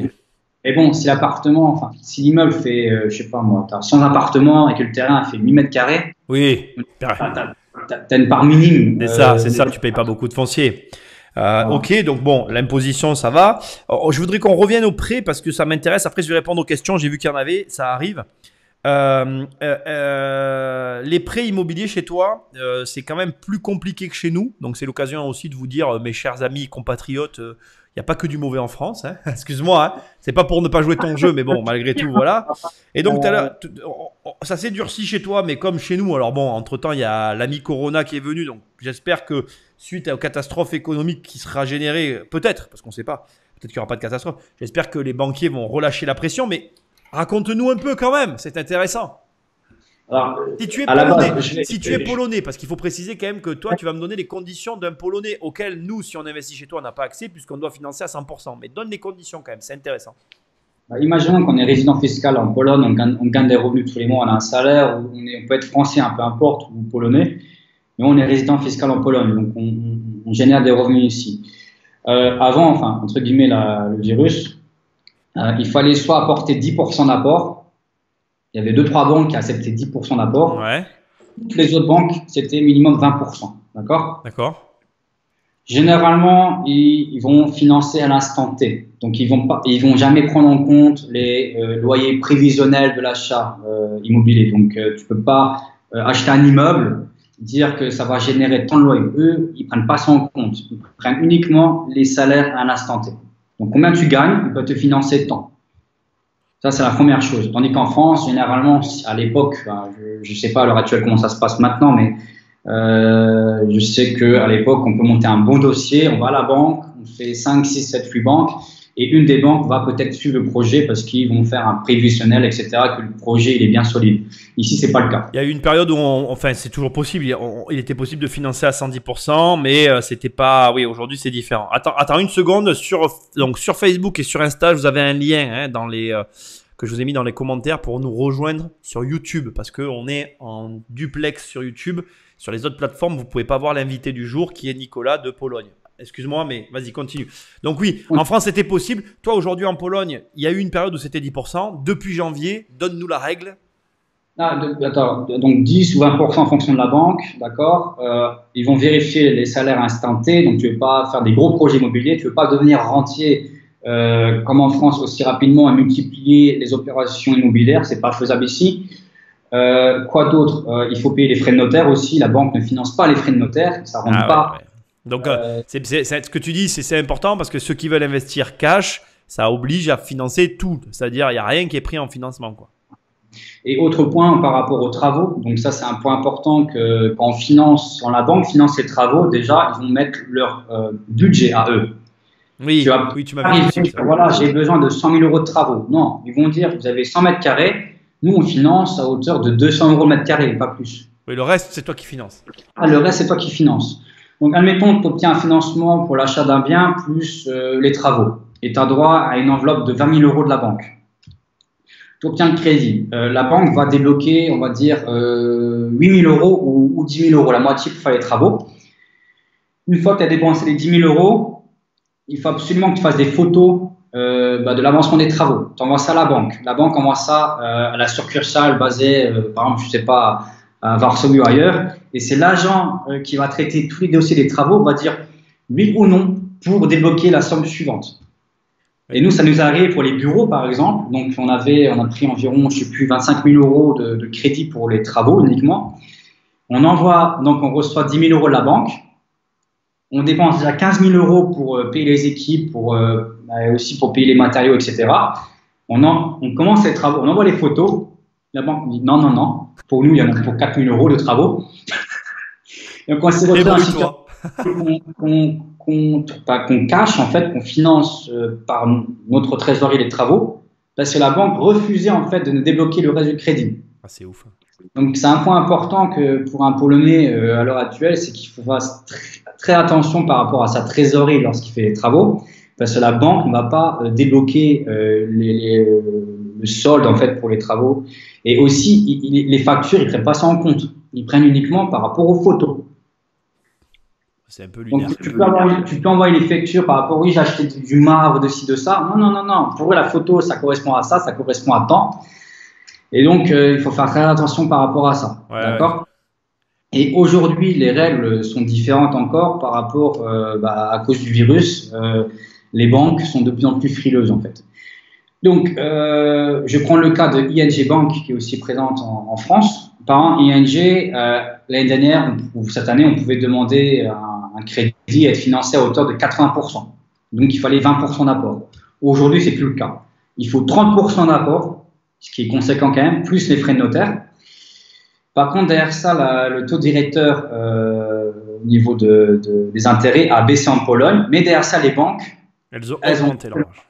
Mais bon, si l'appartement, si l'immeuble fait, je sais pas moi, tu as 100 appartements et que le terrain fait 1000 mètres carrés, oui, tu as une part minime. C'est ça, tu payes pas beaucoup de foncier. Ok, donc bon, l'imposition, ça va. Je voudrais qu'on revienne au prêt parce que ça m'intéresse. Après, je vais répondre aux questions. J'ai vu qu'il y en avait, ça arrive. Les prêts immobiliers chez toi, c'est quand même plus compliqué que chez nous. Donc, c'est l'occasion aussi de vous dire, mes chers amis compatriotes, il n'y a pas que du mauvais en France. Hein. Excuse-moi, hein. C'est pas pour ne pas jouer ton jeu, mais bon, malgré tout, voilà. Et donc, ça s'est durci chez toi, mais comme chez nous. Alors bon, entre-temps, il y a l'ami Corona qui est venu. Donc, j'espère que suite aux catastrophes économiques qui sera générée, peut-être, parce qu'on ne sait pas, peut-être qu'il n'y aura pas de catastrophe, j'espère que les banquiers vont relâcher la pression, mais raconte-nous un peu quand même, c'est intéressant. Alors, si tu es polonais, parce qu'il faut préciser quand même que toi, tu vas me donner les conditions d'un polonais auquel nous, si on investit chez toi, on n'a pas accès puisqu'on doit financer à 100%. Mais donne les conditions quand même, c'est intéressant. Imaginons qu'on est résident fiscal en Pologne, on gagne des revenus tous les mois, on a un salaire, on peut être français, peu importe, ou polonais, mais on est résident fiscal en Pologne, donc on génère des revenus ici. Avant, entre guillemets, le virus, il fallait soit apporter 10% d'apport. Il y avait 2-3 banques qui acceptaient 10% d'apport. Ouais. Toutes les autres banques, c'était minimum 20%. D'accord ? D'accord. Généralement, ils vont financer à l'instant T. Donc, ils vont jamais prendre en compte les loyers prévisionnels de l'achat immobilier. Donc, tu peux pas acheter un immeuble, dire que ça va générer tant de loyers. Eux, ils prennent pas ça en compte. Ils prennent uniquement les salaires à l'instant T. Donc, combien tu gagnes, ils peuvent te financer tant. Ça, c'est la première chose. Tandis qu'en France, généralement, à l'époque, je ne sais pas à l'heure actuelle comment ça se passe maintenant, mais je sais qu'à l'époque, on peut monter un bon dossier, on va à la banque, on fait 5, 6, 7 flux banques, et une des banques va peut-être suivre le projet parce qu'ils vont faire un prévisionnel, etc., que le projet il est bien solide. Ici, c'est pas le cas. Il y a eu une période où, c'est toujours possible, il était possible de financer à 110%, mais c'était pas... Oui, aujourd'hui, c'est différent. Attends une seconde. Donc, sur Facebook et sur Insta, vous avez un lien que je vous ai mis dans les commentaires pour nous rejoindre sur YouTube parce qu'on est en duplex sur YouTube. Sur les autres plateformes, vous ne pouvez pas voir l'invité du jour qui est Nicolas de Pologne. Excuse-moi, mais vas-y, continue. Donc oui, en France, c'était possible. Toi, aujourd'hui, en Pologne, il y a eu une période où c'était 10%. Depuis janvier, donne-nous la règle. Donc 10 ou 20% en fonction de la banque, d'accord. Ils vont vérifier les salaires instantés. Donc, tu ne veux pas faire des gros projets immobiliers. Tu ne veux pas devenir rentier comme en France, aussi rapidement et multiplier les opérations immobilières. C'est pas faisable ici. Quoi d'autre? Il faut payer les frais de notaire aussi. La banque ne finance pas les frais de notaire. Ça rentre pas. Ouais. Donc, ce que tu dis, c'est important parce que ceux qui veulent investir cash, ça oblige à financer tout. C'est-à-dire, il n'y a rien qui est pris en financement, quoi. Et autre point par rapport aux travaux, donc ça c'est un point important que quand la banque finance les travaux, déjà ils vont mettre leur budget à eux. Oui, tu m'avais dit ça. Voilà, j'ai besoin de 100 000 euros de travaux. Non, ils vont dire vous avez 100 mètres carrés, nous on finance à hauteur de 200 euros le mètre carré, pas plus. Oui, le reste c'est toi qui finances. Ah, le reste c'est toi qui finances. Donc admettons que tu obtiens un financement pour l'achat d'un bien plus les travaux et tu as droit à une enveloppe de 20 000 euros de la banque. Tu obtiens le crédit. La banque va débloquer, on va dire, 8 000 euros ou 10 000 euros, la moitié pour faire les travaux. Une fois que tu as dépensé les 10 000 euros, il faut absolument que tu fasses des photos de l'avancement des travaux. Tu envoies ça à la banque. La banque envoie ça à la succursale basée, par exemple, je sais pas, à Varsovie ou ailleurs. Et c'est l'agent qui va traiter tous les dossiers des travaux, va dire oui ou non pour débloquer la somme suivante. Et nous, ça nous arrive pour les bureaux, par exemple. Donc, on a pris environ, je sais plus, 25 000 euros de crédit pour les travaux uniquement. On reçoit 10 000 euros de la banque. On dépense déjà 15 000 euros pour payer les équipes, aussi pour payer les matériaux, etc. On commence les travaux, on envoie les photos. La banque dit non. Pour nous, il y en a pour 4 000 euros de travaux. Donc, on s'est retrouvé qu'on cache, en fait, qu'on finance par notre trésorerie les travaux, parce que la banque refusait en fait de nous débloquer le reste du crédit. Ah, c'est ouf. Donc c'est un point important que pour un Polonais à l'heure actuelle, c'est qu'il faut faire très attention par rapport à sa trésorerie lorsqu'il fait les travaux, parce que la banque ne va pas débloquer le solde en fait pour les travaux. Et aussi les factures, ils ne prennent pas ça en compte. Ils prennent uniquement par rapport aux photos. C'est un peu lunaire. Donc, tu peux envoyer les factures par rapport, oui, j'ai acheté du marbre, de ci, de ça. Non. Pour eux, la photo, ça correspond à ça correspond à tant. Et donc, il faut faire très attention par rapport à ça. Ouais, d'accord. Et aujourd'hui, les règles sont différentes encore par rapport, à cause du virus. Les banques sont de plus en plus frileuses, en fait. Donc, je prends le cas de ING Bank, qui est aussi présente en France. Par exemple, ING, l'année dernière, ou cette année, on pouvait demander un crédit à être financé à hauteur de 80%. Donc, il fallait 20% d'apport. Aujourd'hui, c'est plus le cas. Il faut 30% d'apport, ce qui est conséquent quand même, plus les frais de notaire. Par contre, derrière ça, le taux directeur au niveau des intérêts a baissé en Pologne, mais derrière ça, les banques, elles ont augmenté leur marge.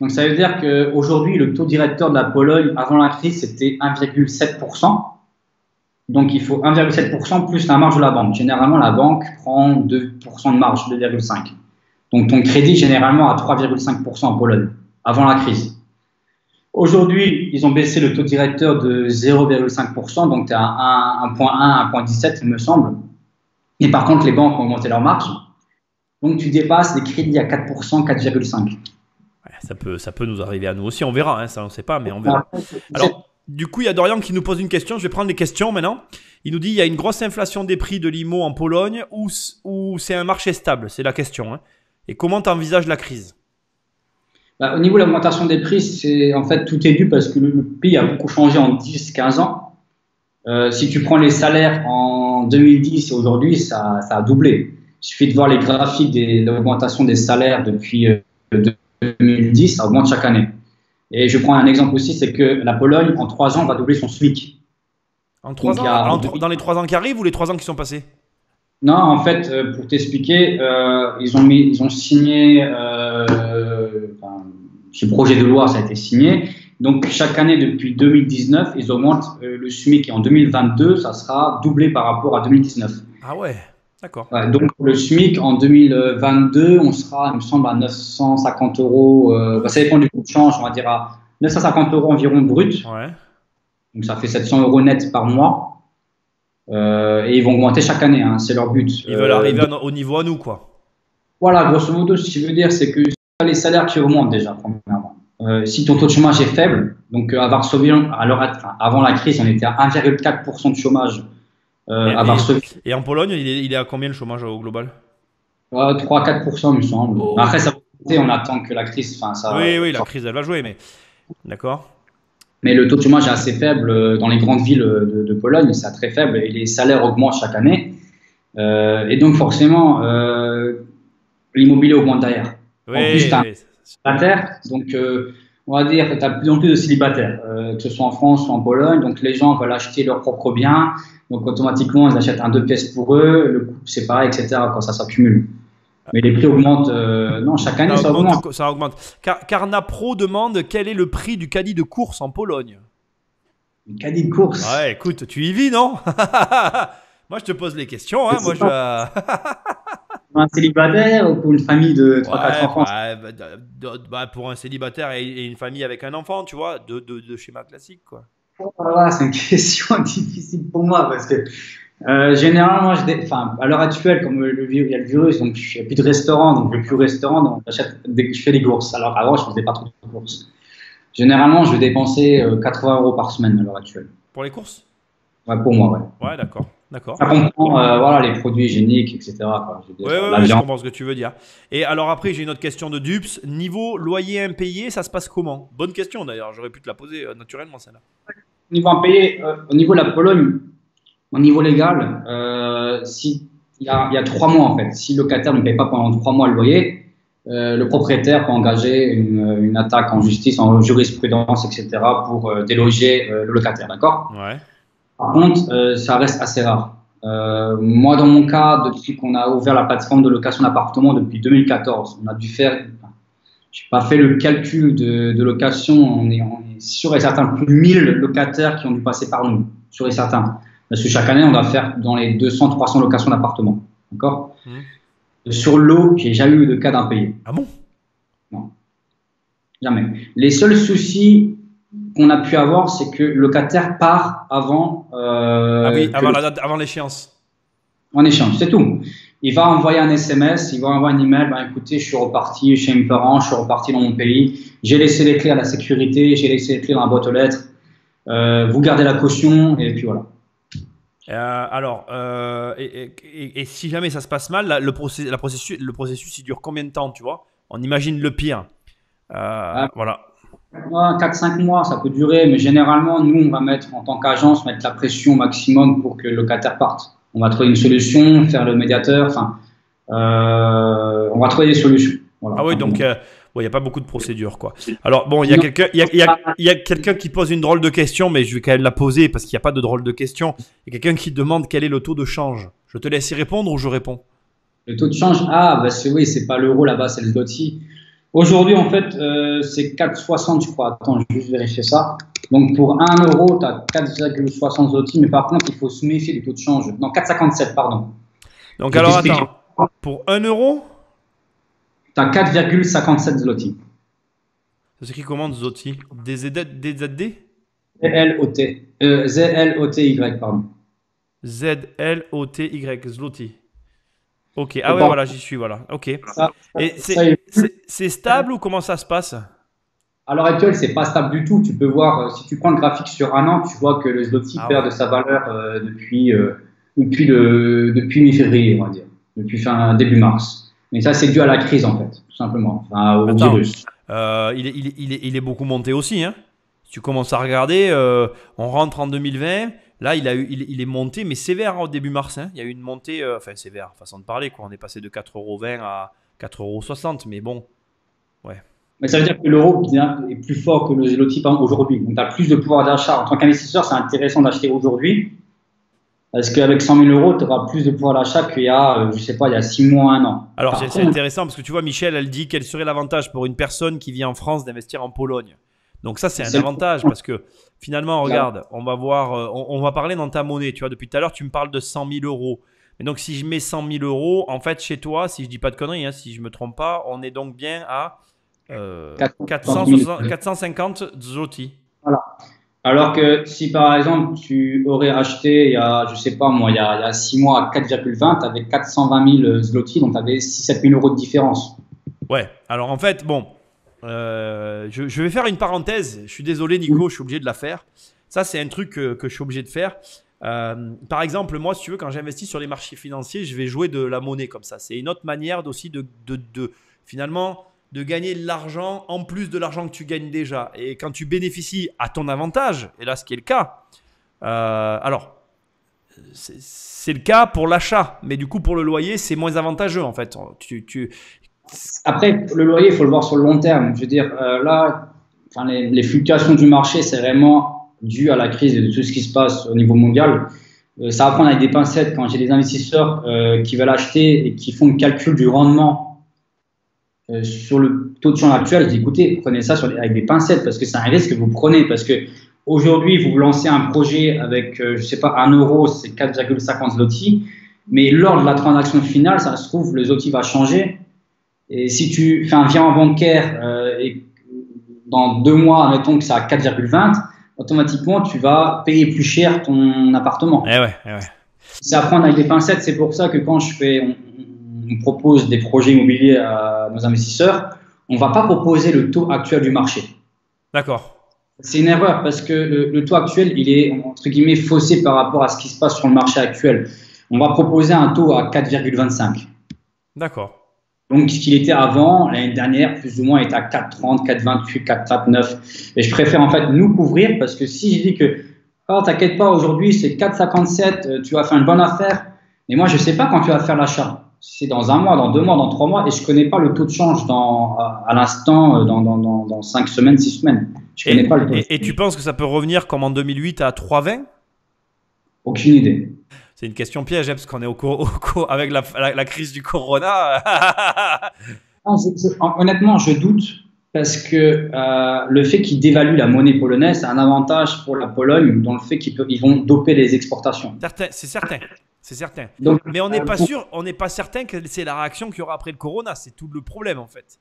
Donc, ça veut dire qu'aujourd'hui, le taux directeur de la Pologne, avant la crise, c'était 1,7%. Donc, il faut 1,7% plus la marge de la banque. Généralement, la banque prend 2% de marge, 2,5%. Donc, ton crédit, généralement, à 3,5% en Pologne, avant la crise. Aujourd'hui, ils ont baissé le taux directeur de 0,5%, donc tu es à 1,1, 1,17, il me semble. Et par contre, les banques ont augmenté leur marge. Donc, tu dépasses les crédits à 4%, 4,5%. Ça peut nous arriver à nous aussi, on verra, hein, ça on ne sait pas, mais on verra. Alors, du coup, il y a Dorian qui nous pose une question, je vais prendre les questions maintenant. Il nous dit, il y a une grosse inflation des prix de l'IMO en Pologne ou c'est un marché stable, c'est la question. Hein. Et comment tu envisages la crise? Au niveau de l'augmentation des prix, c'est en fait tout est dû parce que le pays a beaucoup changé en 10-15 ans. Si tu prends les salaires en 2010 et aujourd'hui, ça a doublé. Il suffit de voir les graphiques de l'augmentation des salaires depuis 2010, ça augmente chaque année. Et je prends un exemple aussi, c'est que la Pologne, en 3 ans, va doubler son SMIC. En 3 ans, dans les 3 ans qui arrivent ou les 3 ans qui sont passés? Non, en fait, pour t'expliquer, ils ont signé, ce projet de loi, ça a été signé. Donc, chaque année, depuis 2019, ils augmentent le SMIC. Et en 2022, ça sera doublé par rapport à 2019. Ah ouais, d'accord. Ouais, donc, le SMIC, en 2022, on sera, il me semble, à 950 euros. Ça dépend du coût de change, on va dire à 950 euros environ brut. Ouais. Donc, ça fait 700 euros net par mois. Et ils vont augmenter chaque année, hein, c'est leur but. Ils veulent arriver au niveau à nous, quoi. Voilà, grosso modo, ce que je veux dire, c'est que les salaires qui augmentent déjà, premièrement. Si ton taux de chômage est faible, donc à Varsovie, avant la crise, on était à 1,4% de chômage à Varsovie. Et en Pologne, il est à combien le chômage au global? 3-4%, il me semble. Oh. Après, ça va on attend que la crise, enfin ça. Oui, la crise elle va jouer, mais d'accord. Mais le taux de chômage est assez faible dans les grandes villes de Pologne, c'est très faible et les salaires augmentent chaque année. Et donc forcément, l'immobilier augmente derrière. Oui, En plus, tu as célibataire, donc on va dire que tu as de plus en plus de célibataires, que ce soit en France ou en Pologne. Donc les gens veulent acheter leurs propres biens, donc automatiquement ils achètent un 2 pièces pour eux, le coût c'est pareil, etc. Quand ça s'accumule. Mais les prix augmentent, non, chaque année ça augmente. Ça augmente. Carna Pro demande quel est le prix du caddie de course en Pologne. Le caddie de course. Ouais, écoute, tu y vis, non? Moi, je te pose les questions. Hein. Moi, Pour un célibataire ou pour une famille de 3-4 enfants? Pour un célibataire et une famille avec un enfant, tu vois, de schéma classique, quoi. Voilà, c'est une question difficile pour moi parce que généralement, à l'heure actuelle, comme il y a le virus, donc il n'y a plus de restaurant, donc je ne vais plus au restaurant, donc je fais des courses. Alors avant, je ne faisais pas trop de courses. Généralement, je vais dépenser 80 € par semaine à l'heure actuelle. Pour les courses? Ouais, pour moi, ouais. Ouais, d'accord. Ça comprend voilà, les produits hygiéniques, etc. Oui, je comprends ce que tu veux dire. Et alors après, j'ai une autre question de Dups. Niveau loyer impayé, ça se passe comment? Bonne question d'ailleurs, j'aurais pu te la poser naturellement celle-là. Niveau impayé, au niveau de la Pologne, au niveau légal, il y a 3 mois en fait. Si le locataire ne paye pas pendant 3 mois le loyer, le propriétaire peut engager une attaque en justice, en jurisprudence, etc. pour déloger le locataire, d'accord? Ouais. Par contre, ça reste assez rare. Moi, dans mon cas, depuis qu'on a ouvert la plateforme de location d'appartements depuis 2014, on a dû faire, je n'ai pas fait le calcul de location, on est sûr et certain plus de 1000 locataires qui ont dû passer par nous, sûr et certain. Parce que chaque année, on doit faire dans les 200-300 locations d'appartements. D'accord? Sur l'eau, j'ai jamais eu de cas d'impayé. Ah bon? Non. Jamais. Les seuls soucis qu'on a pu avoir, c'est que le locataire part avant. Avant l'échéance. En échange, c'est tout. Il va envoyer un SMS, il va envoyer un email. Ben, écoutez, je suis reparti chez mes parents, je suis reparti dans mon pays. J'ai laissé les clés à la sécurité, j'ai laissé les clés dans la boîte aux lettres. Vous gardez la caution et puis voilà. Et si jamais ça se passe mal, le processus il dure combien de temps, tu vois? On imagine le pire. Voilà. 4-5 mois, ça peut durer, mais généralement, nous, on va mettre, en tant qu'agence, mettre la pression maximum pour que le locataire parte. On va trouver une solution, faire le médiateur, on va trouver des solutions. Voilà. Ah oui, donc il n'y a pas beaucoup de procédures, quoi. Alors, bon, il y a quelqu'un qui pose une drôle de question, mais je vais quand même la poser parce qu'il n'y a pas de drôle de question. Il y a quelqu'un qui demande quel est le taux de change. Je te laisse y répondre ou je réponds? Le taux de change, oui, c'est pas l'euro là-bas, c'est le zloty. Aujourd'hui, en fait, c'est 4,60, je crois. Attends, je vais juste vérifier ça. Donc, pour 1 euro, tu as 4,60 zloty, mais par contre, il faut se méfier du taux de change. Non, 4,57, pardon. Donc, alors, attends. Pour 1 euro, tu as 4,57 zloty. Ça s'écrit comment, zloty? DZD? Z-L-O-T. Z-L-O-T-Y, pardon. Z-L-O-T-Y, zloty. Ok, ah ouais, voilà, j'y suis, voilà. Ok. Et c'est stable ou comment ça se passe? À l'heure actuelle, c'est pas stable du tout. Tu peux voir, si tu prends le graphique sur un an, tu vois que le zloty perd de sa valeur depuis mi-février, on va dire, depuis début mars. Mais ça, c'est dû à la crise, en fait, tout simplement, au virus. Il est beaucoup monté aussi, hein. Si tu commences à regarder, on rentre en 2020. Là, il est monté, mais sévère au début mars. Hein. Il y a eu une montée, sévère, façon de parler, quoi. On est passé de 4,20 € à 4,60 €, mais bon, ouais. Mais ça veut dire que l'euro est plus fort que le zloty aujourd'hui. Donc, tu as plus de pouvoir d'achat. En tant qu'investisseur, c'est intéressant d'acheter aujourd'hui. Parce qu'avec 100 000 €, tu auras plus de pouvoir d'achat qu'il y a, je sais pas, il y a 6 mois, 1 an. Alors, c'est intéressant parce que tu vois, Michel, elle dit quel serait l'avantage pour une personne qui vit en France d'investir en Pologne. Donc ça, c'est un avantage parce que finalement, regarde, on va voir, on va parler dans ta monnaie. Tu vois, depuis tout à l'heure, tu me parles de 100 000 €. Mais donc, si je mets 100 000 €, en fait, chez toi, si je dis pas de conneries, hein, si je me trompe pas, on est donc bien à 450 zloty. Voilà. Alors que si par exemple, tu aurais acheté, il y a 6 mois à 4,20, tu avais 420 000 zloty, donc tu avais 6-7 000 € de différence. Ouais, alors en fait, bon. Je vais faire une parenthèse. Je suis désolé, Nico, je suis obligé de la faire. Ça, c'est un truc que je suis obligé de faire. Par exemple, moi, si tu veux, quand j'investis sur les marchés financiers, je vais jouer de la monnaie comme ça. C'est une autre manière aussi de finalement de gagner de l'argent en plus de l'argent que tu gagnes déjà. Et quand tu bénéficies à ton avantage, et là ce qui est le cas, alors c'est le cas pour l'achat, mais du coup pour le loyer c'est moins avantageux en fait. Après, le loyer, il faut le voir sur le long terme. Je veux dire, là, enfin, les fluctuations du marché, c'est vraiment dû à la crise et de tout ce qui se passe au niveau mondial. Ça va prendre avec des pincettes. Quand j'ai des investisseurs qui veulent acheter et qui font le calcul du rendement sur le taux de change actuel, je dis écoutez, prenez ça avec des pincettes parce que c'est un risque que vous prenez. Parce que aujourd'hui, vous lancez un projet avec, je sais pas, 1 euro, c'est 4,50 zloty. Mais lors de la transaction finale, ça se trouve, le zloty va changer. Et si tu fais un virement bancaire et dans 2 mois, admettons que c'est à 4,20, automatiquement, tu vas payer plus cher ton appartement. Eh ouais. C'est à prendre avec des pincettes. C'est pour ça que quand on propose des projets immobiliers à nos investisseurs, on ne va pas proposer le taux actuel du marché. D'accord. C'est une erreur parce que le taux actuel, il est entre guillemets faussé par rapport à ce qui se passe sur le marché actuel. On va proposer un taux à 4,25. D'accord. Donc, ce qu'il était avant, l'année dernière, plus ou moins, était à 4,30, 4,28, 4,39. Et je préfère en fait nous couvrir parce que si je dis que, oh, t'inquiète pas, aujourd'hui c'est 4,57, tu vas faire une bonne affaire. Mais moi, je ne sais pas quand tu vas faire l'achat. C'est dans 1 mois, dans 2 mois, dans 3 mois. Et je ne connais pas le taux de change à l'instant, dans 5 semaines, 6 semaines. Je connais pas le taux. Et tu penses que ça peut revenir comme en 2008 à 3,20? Aucune idée. C'est une question piège, parce qu'on est avec la crise du corona. Honnêtement, je doute parce que le fait qu'ils dévaluent la monnaie polonaise, c'est un avantage pour la Pologne dans le fait qu'ils vont doper les exportations. C'est certain. Donc, mais on n'est pas sûr, on n'est pas certain que c'est la réaction qu'il y aura après le corona. C'est tout le problème en fait.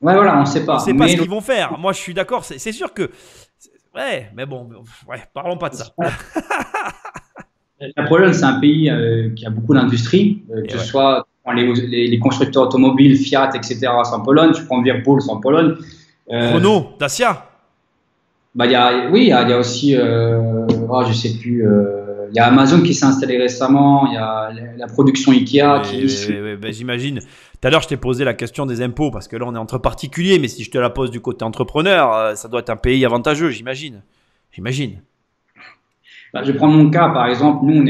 Ouais, voilà, on ne sait pas. On ne sait pas ce qu'ils vont faire. Moi, je suis d'accord. C'est sûr que, ouais, mais bon, ouais, parlons pas de ça. La Pologne, c'est un pays qui a beaucoup d'industrie, que ce soit les constructeurs automobiles, Fiat, etc. C'est en Pologne. Tu prends Whirlpool, c'est en Pologne. Renault, Dacia. Bah, il y a aussi, je sais plus, il y a Amazon qui s'est installé récemment, il y a la production Ikea ben, j'imagine. Tout à l'heure, je t'ai posé la question des impôts parce que là, on est entre particuliers, mais si je te la pose du côté entrepreneur, ça doit être un pays avantageux, j'imagine. Bah, je prends mon cas, par exemple, nous,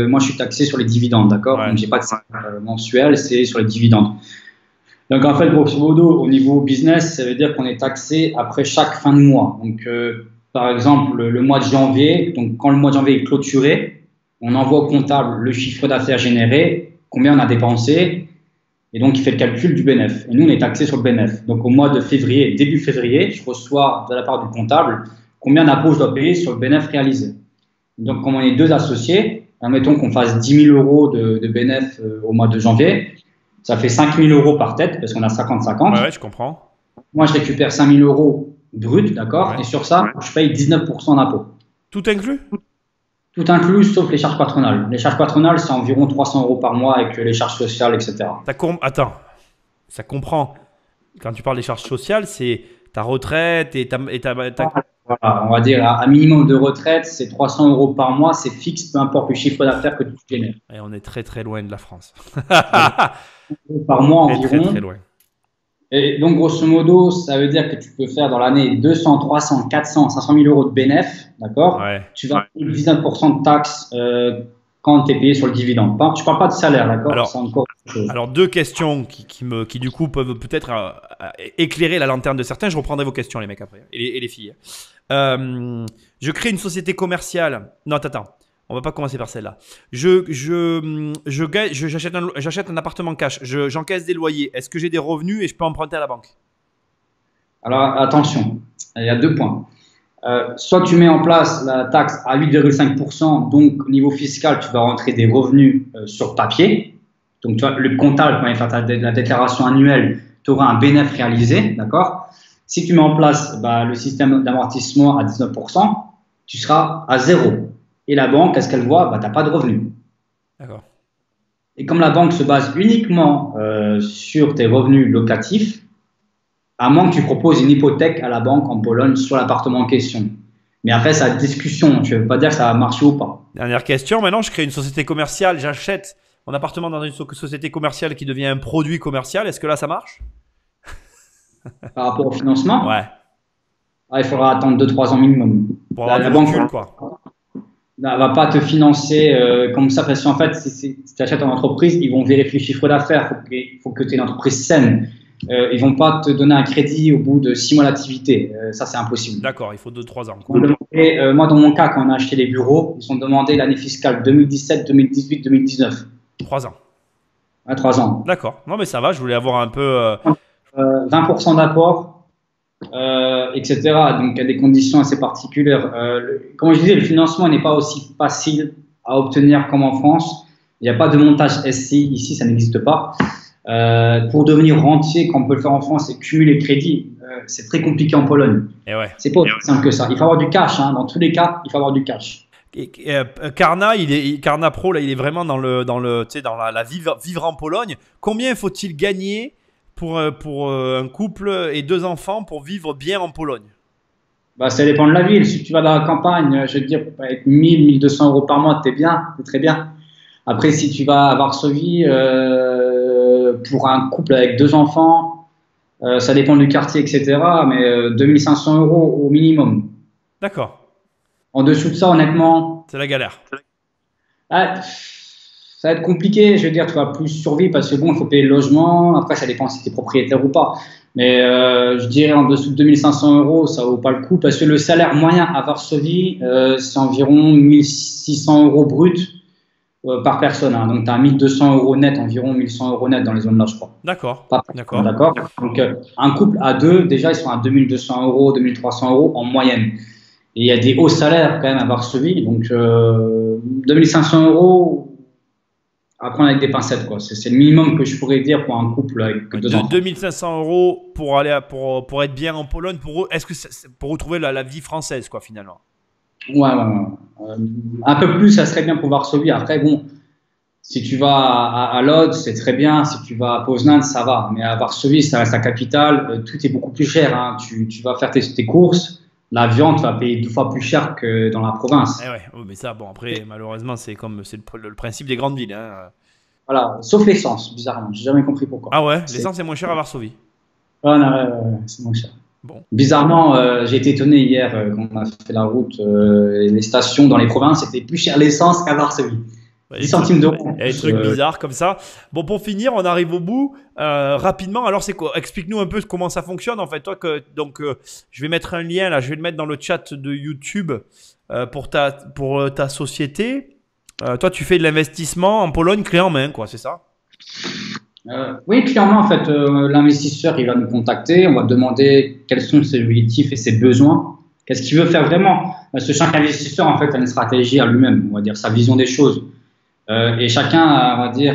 moi, je suis taxé sur les dividendes, d'accord? Ouais. Donc, j'ai pas de salaire mensuel, c'est sur les dividendes. Donc, en fait, grosso modo, au niveau business, ça veut dire qu'on est taxé après chaque fin de mois. Donc, par exemple, le mois de janvier, donc quand le mois de janvier est clôturé, on envoie au comptable le chiffre d'affaires généré, combien on a dépensé, et donc il fait le calcul du bénéfice. Et nous, on est taxé sur le bénéfice. Donc, au mois de février, début février, je reçois de la part du comptable combien d'impôts je dois payer sur le bénéfice réalisé. Donc, comme on est 2 associés, admettons qu'on fasse 10 000 euros de bénéfice au mois de janvier, ça fait 5 000 euros par tête parce qu'on a 50-50. Ouais, je comprends. Moi, je récupère 5 000 euros brut, d'accord? Ouais. Et sur ça, je paye 19% d'impôt. Tout inclus? Tout inclus, sauf les charges patronales. Les charges patronales, c'est environ 300 euros par mois avec les charges sociales, etc. Attends, ça comprend. Quand tu parles des charges sociales, c'est ta retraite et ta... Voilà, on va dire à minimum de retraite, c'est 300 euros par mois, c'est fixe, peu importe le chiffre d'affaires que tu génères. Et on est très très loin de la France. Par mois environ. Très, très loin. Et donc, grosso modo, ça veut dire que tu peux faire dans l'année 200, 300, 400, 500 000 euros de bénéfice, d'accord? Ouais. Tu vas payer 19% de taxes quand tu es payé sur le dividende. Je ne parle pas de salaire, d'accord? C'est encore autre chose. Alors, 2 questions qui du coup peuvent peut-être éclairer la lanterne de certains. Je reprendrai vos questions, les mecs, après, et les filles. Je crée une société commerciale. Non, attends. On va pas commencer par celle-là. J'achète un appartement cash. J'encaisse des loyers. Est-ce que j'ai des revenus et je peux emprunter à la banque? Alors, attention. Il y a 2 points. Soit tu mets en place la taxe à 8,5%. Donc, au niveau fiscal, tu vas rentrer des revenus sur papier. Donc, tu vois, le comptable, quand il va faire la déclaration annuelle, tu auras un bénéfice réalisé. D'accord? Si tu mets en place le système d'amortissement à 19%, tu seras à 0. Et la banque, qu'est-ce qu'elle voit? Tu n'as pas de revenus. D'accord. Et comme la banque se base uniquement sur tes revenus locatifs, à moins que tu proposes une hypothèque à la banque en Pologne sur l'appartement en question. Mais après, c'est la discussion. Je ne veux pas dire que ça va marcher ou pas. Dernière question. Maintenant, je crée une société commerciale. J'achète mon appartement dans une société commerciale qui devient un produit commercial. Est-ce que là, ça marche? par rapport au financement, Ouais. il faudra attendre 2-3 ans minimum. Pour avoir La du banque recul, quoi. ne va pas te financer comme ça, parce qu'en fait, si tu achètes en entreprise, ils vont vérifier le chiffre d'affaires. Il faut que tu aies une entreprise saine. Ils vont pas te donner un crédit au bout de 6 mois d'activité. Ça, c'est impossible. D'accord, il faut 2-3 ans. Quoi. Moi, dans mon cas, quand on a acheté les bureaux, ils ont demandé l'année fiscale 2017, 2018, 2019. 3 ans. À 3 ans. D'accord. Non, mais ça va, je voulais avoir un peu… 20% d'apport, etc. Donc, il y a des conditions assez particulières. Comme je disais, le financement n'est pas aussi facile à obtenir comme en France. Il n'y a pas de montage SCI. Ici, ça n'existe pas. Pour devenir rentier, comme on peut le faire en France et cumuler crédit, c'est très compliqué en Pologne. Et ouais. C'est pas aussi simple que ça. Il faut avoir du cash. Dans tous les cas, il faut avoir du cash. Karna, Karna Pro, là, il est vraiment dans la vivre en Pologne. Combien faut-il gagner pour un couple et 2 enfants pour vivre bien en Pologne? Ça dépend de la ville. Si tu vas dans la campagne, je veux dire, avec 1 200 € par mois, t'es bien, t'es très bien. Après, si tu vas à Varsovie, pour un couple avec 2 enfants, ça dépend du quartier, etc. Mais 2500 € au minimum. D'accord. En dessous de ça, honnêtement, c'est la galère. Ça va être compliqué. Je veux dire, tu vas plus survivre parce que bon, il faut payer le logement. Après, ça dépend si tu es propriétaire ou pas. Mais je dirais en dessous de 2500 €, ça vaut pas le coup parce que le salaire moyen à Varsovie, c'est environ 1600 € brut par personne. Donc, tu as 1200 € net, environ 1100 € net dans les zones là, je crois. D'accord. D'accord. Donc, un couple à 2, déjà, ils sont à 2200 €, 2300 € en moyenne. Et il y a des hauts salaires quand même à Varsovie. Donc, 2500 € à prendre avec des pincettes, quoi. C'est le minimum que je pourrais dire pour un couple avec 2 enfants. 2500 € pour être bien en Pologne, pour eux, est-ce que pour retrouver la vie française, quoi, finalement? Ouais. Un peu plus, ça serait bien pour Varsovie. Après, bon, si tu vas à Lodz, c'est très bien. Si tu vas à Poznan, ça va. Mais à Varsovie, ça reste la capitale. Tout est beaucoup plus cher. Tu vas faire tes courses. La viande, tu vas payer 2 fois plus cher que dans la province. Mais ça, bon, après, malheureusement, c'est le principe des grandes villes. Voilà, sauf l'essence, bizarrement. J'ai jamais compris pourquoi. Ah ouais, l'essence est moins chère à Varsovie. Non, c'est moins cher. Bon. Bizarrement, j'ai été étonné hier quand on a fait la route. Les stations dans les provinces étaient plus chères l'essence qu'à Varsovie. 10 centimes d'euros. Il y a des trucs bizarres comme ça. Bon, pour finir, on arrive au bout. Rapidement, alors c'est quoi? Explique-nous un peu comment ça fonctionne en fait. Toi, je vais mettre un lien là, je vais le mettre dans le chat de YouTube pour ta société. Toi, tu fais de l'investissement en Pologne clé en main, quoi, c'est ça? Oui, clairement, en fait, l'investisseur, il va nous contacter. On va demander quels sont ses objectifs et ses besoins. Qu'est-ce qu'il veut faire vraiment? Parce que chaque investisseur, en fait, a une stratégie à lui-même, on va dire, sa vision des choses. Et chacun, on va dire,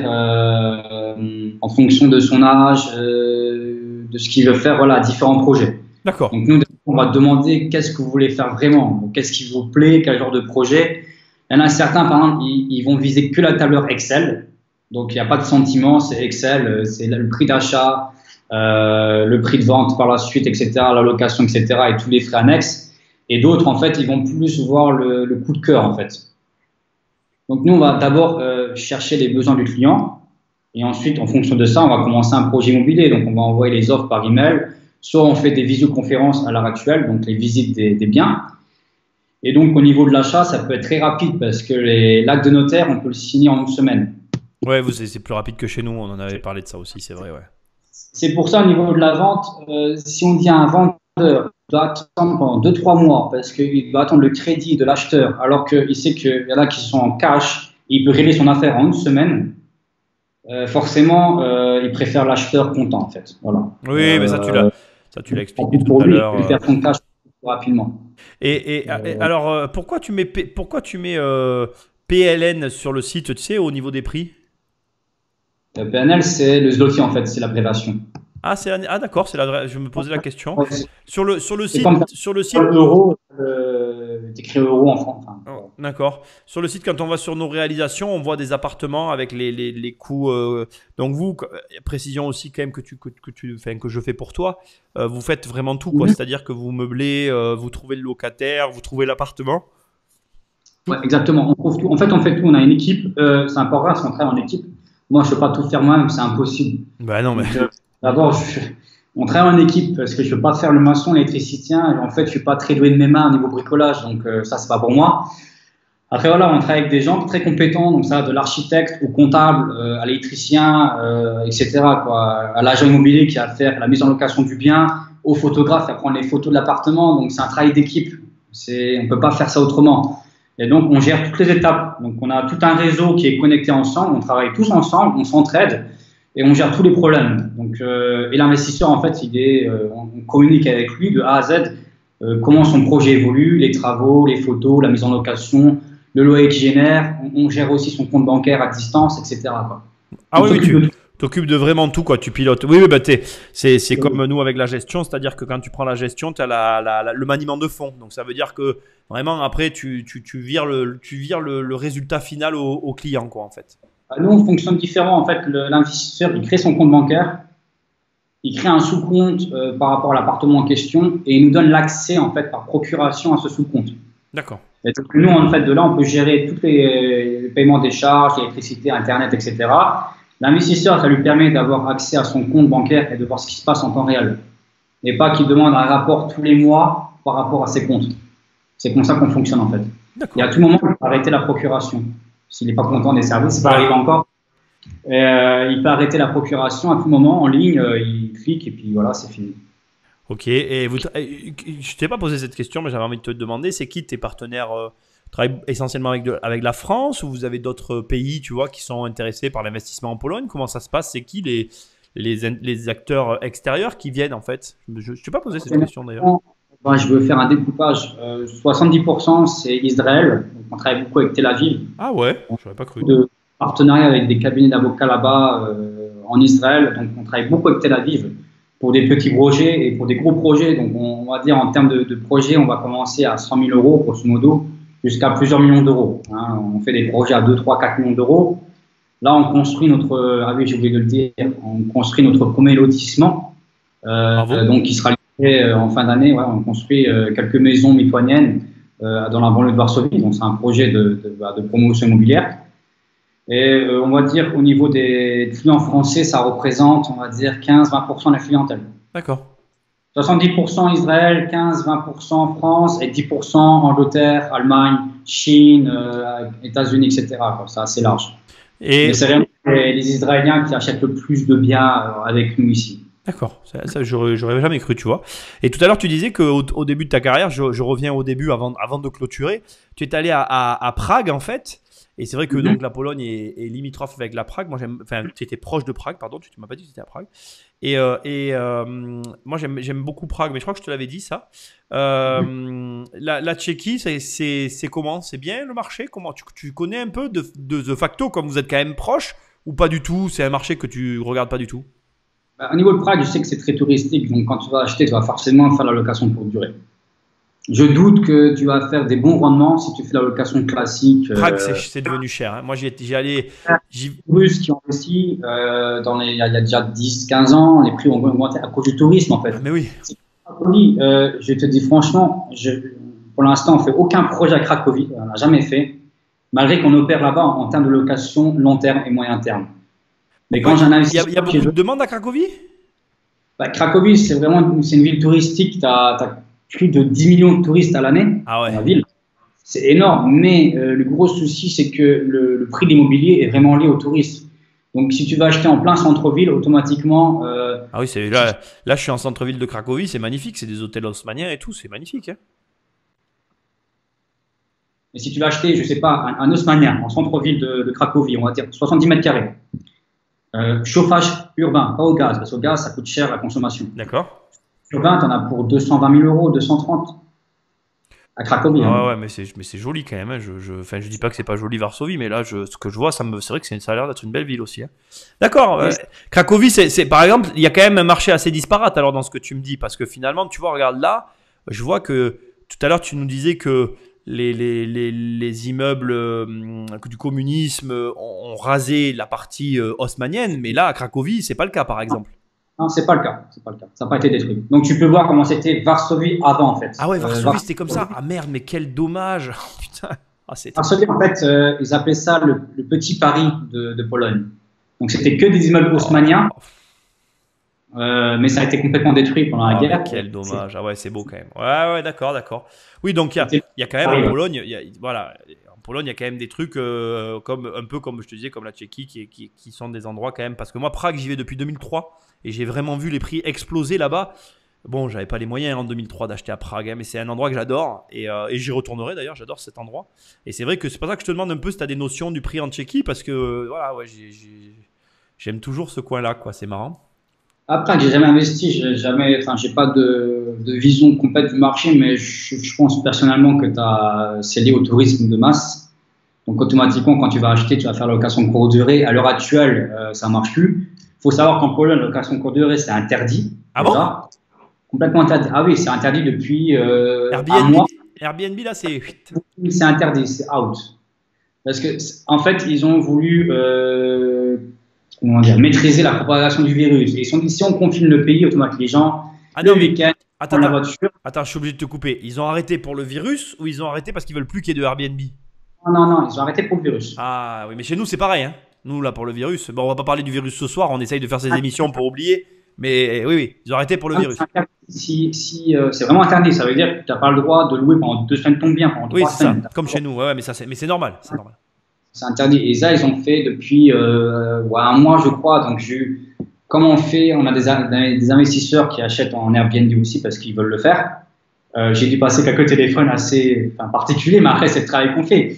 en fonction de son âge, de ce qu'il veut faire, voilà, différents projets. D'accord. Donc nous, on va demander qu'est-ce que vous voulez faire vraiment, qu'est-ce qui vous plaît, quel genre de projet. Il y en a certains, par exemple, ils vont viser que la tableur Excel. Donc il n'y a pas de sentiment, c'est Excel, c'est le prix d'achat, le prix de vente par la suite, etc., la location, etc., et tous les frais annexes. Et d'autres, en fait, ils vont plus voir le coup de cœur, en fait. Donc nous, on va d'abord chercher les besoins du client et ensuite, en fonction de ça, on va commencer un projet immobilier. Donc, on va envoyer les offres par email. Soit on fait des visioconférences à l'heure actuelle, donc les visites des biens. Et donc, au niveau de l'achat, ça peut être très rapide parce que l'acte de notaire, on peut le signer en 1 semaine. Ouais, c'est plus rapide que chez nous. On en avait parlé de ça aussi, c'est vrai, ouais. C'est pour ça, au niveau de la vente, si on dit à un vendeur, il doit attendre pendant 2-3 mois parce qu'il doit attendre le crédit de l'acheteur, alors qu'il sait qu'il y en a qui sont en cash et il peut régler son affaire en 1 semaine. Forcément, il préfère l'acheteur content, en fait. Voilà. Oui, mais ça, tu l'as expliqué tout à l'heure. Il peut faire son cash rapidement. Alors, pourquoi tu mets PLN sur le site, tu sais, au niveau des prix? PNL, c'est le zloty, en fait, c'est l'abréviation. Ah, d'accord, je me posais la question. Ouais, sur le site, euro, écrit euro en France. Enfin, oh, d'accord. Sur le site, quand on va sur nos réalisations, on voit des appartements avec les coûts. Donc vous, précision aussi quand même que je fais pour toi. Vous faites vraiment tout, quoi. C'est-à-dire que vous meublez, vous trouvez le locataire, vous trouvez l'appartement. Ouais, exactement. On trouve tout. En fait, on fait tout. On a une équipe. C'est important parce qu'on travaille en équipe. Moi, je ne peux pas tout faire moi-même, c'est impossible. Bah non, mais. D'abord, On travaille en équipe parce que je ne peux pas faire le maçon, l'électricien. En fait, je ne suis pas très doué de mes mains au niveau bricolage, donc ça, c'est pas pour moi. Après, voilà, on travaille avec des gens très compétents, donc ça, de l'architecte au comptable, à l'électricien, etc., quoi, à l'agent immobilier qui a à faire la mise en location du bien, au photographe à prendre les photos de l'appartement. Donc, c'est un travail d'équipe. On ne peut pas faire ça autrement. Et donc, on gère toutes les étapes. Donc, on a tout un réseau qui est connecté ensemble. On travaille tous ensemble, on s'entraide et on gère tous les problèmes. Donc, et l'investisseur, en fait, on communique avec lui de A à Z comment son projet évolue, les travaux, les photos, la mise en location, le loyer qu'il génère. On gère aussi son compte bancaire à distance, etc., quoi. Ah oui, tu t'occupes de vraiment tout, quoi. Tu pilotes. Oui, oui, bah c'est comme nous avec la gestion, c'est-à-dire que quand tu prends la gestion, tu as le maniement de fonds. Donc ça veut dire que vraiment après tu vires le résultat final au client, quoi, en fait. Nous, on fonctionne différent. En fait, l'investisseur, il crée son compte bancaire, il crée un sous-compte par rapport à l'appartement en question et il nous donne l'accès, en fait, par procuration à ce sous-compte. D'accord. Et donc, nous, en fait, de là, on peut gérer tous les paiements des charges, l'électricité, Internet, etc. L'investisseur, ça lui permet d'avoir accès à son compte bancaire et de voir ce qui se passe en temps réel. Et pas qu'il demande un rapport tous les mois par rapport à ses comptes. C'est comme ça qu'on fonctionne, en fait. Et à tout moment, il peut arrêter la procuration. S'il n'est pas content des services, ça arrive encore. Il peut arrêter la procuration à tout moment en ligne, il clique et puis voilà, c'est fini. Ok, et je t'ai pas posé cette question, mais j'avais envie de te demander, c'est qui tes partenaires travaillent essentiellement avec la France ou vous avez d'autres pays, tu vois, qui sont intéressés par l'investissement en Pologne? Comment ça se passe? C'est qui les acteurs extérieurs qui viennent en fait? Je t'ai pas posé cette question d'ailleurs. Ben, je veux faire un découpage. 70% c'est Israël. Donc, on travaille beaucoup avec Tel Aviv. Ah ouais, je n'aurais pas cru. De partenariat avec des cabinets d'avocats là-bas en Israël. Donc on travaille beaucoup avec Tel Aviv pour des petits projets et pour des gros projets. Donc on va dire en termes de projets, on va commencer à 100 000 euros grosso modo jusqu'à plusieurs millions d'euros. Hein. On fait des projets à 2, 3, 4 millions d'euros. Là, on construit ah oui, j'ai oublié de le dire, on construit notre premier lotissement, donc qui sera livré en fin d'année. Ouais, on construit quelques maisons mitoyennes dans la banlieue de Varsovie. Donc c'est un projet de promotion immobilière. Et on va dire au niveau des clients français, ça représente, on va dire, 15-20% de la clientèle. D'accord. 70% Israël, 15-20% France et 10% Angleterre, Allemagne, Chine, États-Unis, etc. C'est assez large. Mais c'est vraiment les Israéliens qui achètent le plus de biens avec nous ici. D'accord, ça j'aurais jamais cru, tu vois. Et tout à l'heure, tu disais qu'au début de ta carrière, je reviens au début avant de clôturer, tu es allé à Prague en fait. Et c'est vrai que donc la Pologne est limitrophe avec la Prague. Moi, tu étais proche de Prague, pardon, tu m'as pas dit que tu étais à Prague. Et moi, j'aime beaucoup Prague, mais je crois que je te l'avais dit ça. La Tchéquie, c'est comment? C'est bien le marché? Comment tu connais un peu de facto, comme vous êtes quand même proche, ou pas du tout? C'est un marché que tu regardes pas du tout? Au niveau de Prague, je sais que c'est très touristique, donc quand tu vas acheter, tu vas forcément faire la location pour durer. Je doute que tu vas faire des bons rendements si tu fais la location classique. Prague, c'est devenu cher. Hein. Moi, j'y allais. Les Russes qui ont investi il y a déjà 10-15 ans, les prix ont augmenté à cause du tourisme en fait. Ah, mais oui. Cracovie, je te dis franchement, pour l'instant, on ne fait aucun projet à Cracovie, on n'a jamais fait, malgré qu'on opère là-bas en termes de location long terme et moyen terme. Mais quand j'ai un investisseur. Il y a beaucoup de demandes à Cracovie? Cracovie, c'est une ville touristique. Tu as plus de 10 millions de touristes à l'année dans la ville. C'est énorme, mais le gros souci, c'est que le prix de l'immobilier est vraiment lié aux touristes. Donc, si tu vas acheter en plein centre-ville, automatiquement… ah oui, là, je suis en centre-ville de Cracovie, c'est magnifique, c'est des hôtels haussmanniens et tout, c'est magnifique. Hein. Mais si tu vas acheter, je ne sais pas, un haussmannien en centre-ville de Cracovie, on va dire 70 mètres carrés, chauffage urbain, pas au gaz, parce qu'au gaz, ça coûte cher la consommation. D'accord. Urbain, tu en as pour 220 000 euros, 230 à Cracovie. Ah ouais, mais c'est joli quand même. Hein. Je dis pas que c'est pas joli Varsovie, mais là, ce que je vois, c'est vrai que ça a l'air d'être une belle ville aussi. Hein. D'accord. Cracovie, par exemple, il y a quand même un marché assez disparate alors dans ce que tu me dis, parce que finalement, tu vois, regarde là, je vois que tout à l'heure, tu nous disais que les immeubles du communisme ont rasé la partie haussmannienne, mais là, à Cracovie, c'est pas le cas, par exemple. Non, c'est pas le cas. Ça n'a pas été détruit. Donc, tu peux voir comment c'était Varsovie avant, en fait. Ah ouais, Varsovie, c'était comme ça. Ah merde, mais quel dommage. Putain. Varsovie, en fait, ils appelaient ça le petit Paris de Pologne. Donc, c'était que des immeubles haussmanniens. mais ça a été complètement détruit pendant la guerre. Quel dommage. Ah ouais, c'est beau quand même. Ouais, d'accord, d'accord. Oui, donc il y a quand même en Pologne, voilà, en Pologne, il y a quand même des trucs comme un peu comme je te disais, comme la Tchéquie, qui sont des endroits quand même. Parce que moi, Prague, j'y vais depuis 2003 et j'ai vraiment vu les prix exploser là-bas. Bon, j'avais pas les moyens en 2003 d'acheter à Prague, hein, mais c'est un endroit que j'adore et j'y retournerai d'ailleurs. J'adore cet endroit. Et c'est vrai que c'est pour ça que je te demande un peu si tu as des notions du prix en Tchéquie parce que voilà, ouais, j'aime toujours ce coin-là, quoi. C'est marrant. Après, j'ai jamais investi, j'ai pas de vision complète du marché, mais je pense personnellement que c'est lié au tourisme de masse. Donc, automatiquement, quand tu vas acheter, tu vas faire la location courte durée. À l'heure actuelle, ça marche plus. Il faut savoir qu'en Pologne, la location courte durée, c'est interdit. Ah déjà. bon? Complètement interdit. Ah oui, c'est interdit depuis Airbnb, un mois. Airbnb, là, c'est. C'est interdit, c'est out. Parce que, en fait, ils ont voulu comment dire, maîtriser la propagation du virus. Et ils sont dit, si on confine le pays, automatiquement, les gens, le week-end, dans la voiture. Attends, je suis obligé de te couper. Ils ont arrêté pour le virus ou ils ont arrêté parce qu'ils veulent plus qu'il y ait de Airbnb? Non, ils ont arrêté pour le virus. Ah oui, mais chez nous, c'est pareil. Hein. Nous, là, pour le virus, bon, on va pas parler du virus ce soir. On essaye de faire ces émissions pour oublier. Mais oui, ils ont arrêté pour le virus. C'est vraiment interdit. Ça veut dire que tu n'as pas le droit de louer pendant 2 semaines ton bien, pendant 3 semaines. Ça, comme chez nous. Ouais, mais c'est normal. C'est normal. C'est interdit. Et ça, ils ont fait depuis un mois, je crois. Donc, comment on fait? On a des investisseurs qui achètent en Airbnb aussi parce qu'ils veulent le faire. J'ai dû passer quelques téléphones assez particuliers, mais après, c'est le travail qu'on fait.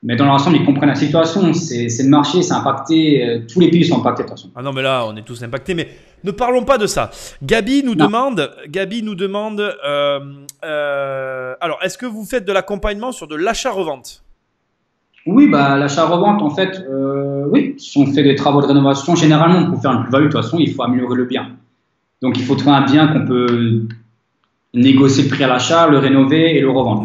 Mais dans l'ensemble, ils comprennent la situation. C'est le marché, c'est impacté. Tous les pays sont impactés de toute façon. Ah non, mais là, on est tous impactés. Mais ne parlons pas de ça. Gabi nous demande. Alors, est-ce que vous faites de l'accompagnement sur de l'achat-revente? Oui, l'achat-revente, en fait, oui. Si on fait des travaux de rénovation, généralement, pour faire une plus-value, de toute façon, il faut améliorer le bien. Donc, il faut trouver un bien qu'on peut négocier le prix à l'achat, le rénover et le revendre.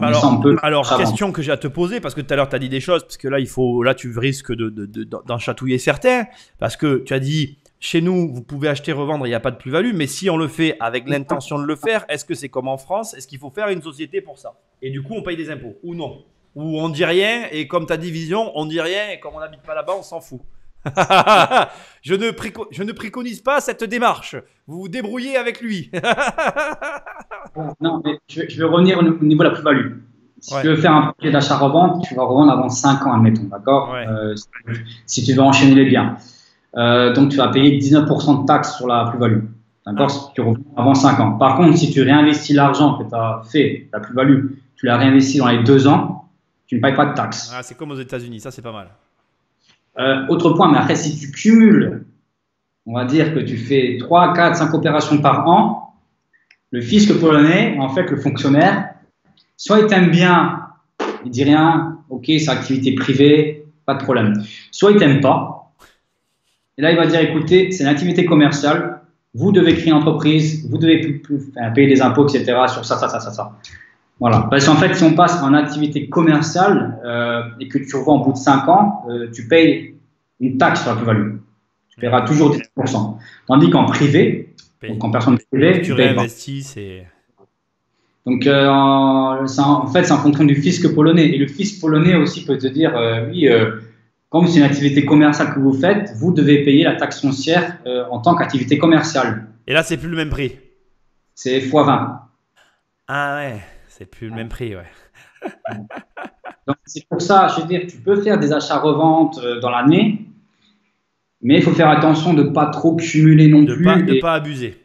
Alors, question que j'ai à te poser, parce que tout à l'heure, tu as dit des choses, parce que là, tu risques d'en chatouiller certains, parce que tu as dit, chez nous, vous pouvez acheter, revendre, il n'y a pas de plus-value, mais si on le fait avec l'intention de le faire, est-ce que c'est comme en France? Est-ce qu'il faut faire une société pour ça? Et du coup, on paye des impôts, ou non? Ou on dit rien, et comme ta division, on dit rien, et comme on n'habite pas là-bas, on s'en fout. Je ne préconise pas cette démarche. Vous vous débrouillez avec lui. Non, mais je vais revenir au niveau de la plus-value. Si tu veux faire un projet d'achat-revente, tu vas revendre avant 5 ans, admettons, d'accord? Si tu veux enchaîner les biens. Donc, tu vas payer 19% de taxes sur la plus-value. D'accord? Si tu revends avant 5 ans. Par contre, si tu réinvestis l'argent que tu as fait, la plus-value, tu l'as réinvesti dans les 2 ans, tu ne payes pas de taxes. Ah, c'est comme aux États-Unis, ça c'est pas mal. Autre point, mais après, si tu cumules, on va dire que tu fais 3, 4, 5 opérations par an, le fisc polonais, en fait, le fonctionnaire, soit il t'aime bien, il dit rien, ok, c'est activité privée, pas de problème. Soit il t'aime pas, et là, il va dire, écoutez, c'est une activité commerciale, vous devez créer une entreprise, vous devez payer des impôts, etc., sur ça. Voilà. Parce qu'en fait, si on passe en activité commerciale et que tu revends au bout de 5 ans, tu payes une taxe sur la plus-value. Tu paieras toujours 10%. Tandis qu'en privé, donc en personne privée, tu réinvestis, c'est. Donc, en fait, c'est en fonction du fisc polonais. Et le fisc polonais aussi peut te dire, comme c'est une activité commerciale que vous faites, vous devez payer la taxe foncière en tant qu'activité commerciale. Et là, c'est plus le même prix. C'est x20. Ah ouais. C'est plus le même prix, ouais. Donc, c'est pour ça, je veux dire, tu peux faire des achats-reventes dans l'année, mais il faut faire attention de ne pas trop cumuler non plus. De ne pas abuser.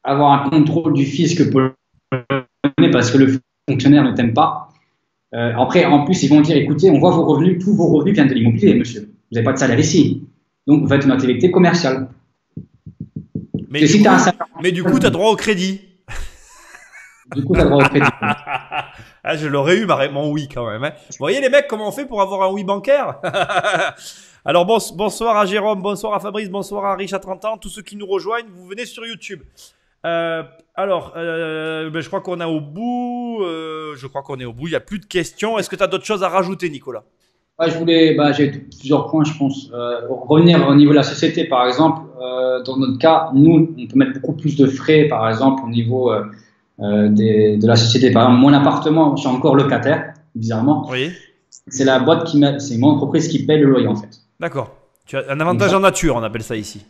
Avoir un contrôle du fisc polonais parce que le fonctionnaire ne t'aime pas. Après, en plus, ils vont dire, écoutez, on voit vos revenus, tous vos revenus viennent de l'immobilier, monsieur. Vous n'avez pas de salaire ici. Donc, vous faites une activité commerciale. Mais du coup, tu as droit au crédit. Du coup, tu as droit au crédit. Ah, je l'aurais eu, mon oui quand même. Hein. Vous voyez les mecs, comment on fait pour avoir un oui bancaire? Alors, bonsoir à Jérôme, bonsoir à Fabrice, bonsoir à Rich à 30 ans. Tous ceux qui nous rejoignent, vous venez sur YouTube. Je crois qu'on est au bout. Il n'y a plus de questions. Est-ce que tu as d'autres choses à rajouter, Nicolas? J'ai plusieurs points, je pense. Revenir au niveau de la société, par exemple. Dans notre cas, nous, on peut mettre beaucoup plus de frais, par exemple, au niveau de la société. Par exemple, mon appartement, je suis encore locataire, bizarrement. Oui. C'est mon entreprise qui paie le loyer, en fait. D'accord. Tu as un avantage en nature, on appelle ça ici.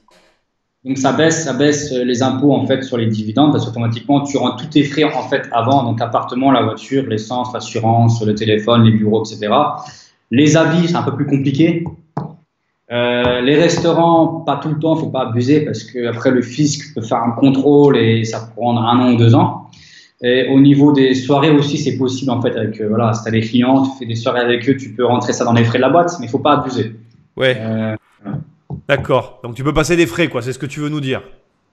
Donc ça baisse les impôts en fait sur les dividendes parce qu'automatiquement tu rentres tous tes frais en fait avant, donc appartement, la voiture, l'essence, l'assurance, le téléphone, les bureaux, etc. Les habits, c'est un peu plus compliqué. Les restaurants, pas tout le temps, faut pas abuser parce que après le fisc peut faire un contrôle et ça peut prendre 1 an ou 2 ans. Et au niveau des soirées aussi, c'est possible en fait avec voilà, si t'as des clients, tu fais des soirées avec eux, tu peux rentrer ça dans les frais de la boîte, mais il faut pas abuser. Ouais. D'accord. Donc tu peux passer des frais, quoi. C'est ce que tu veux nous dire.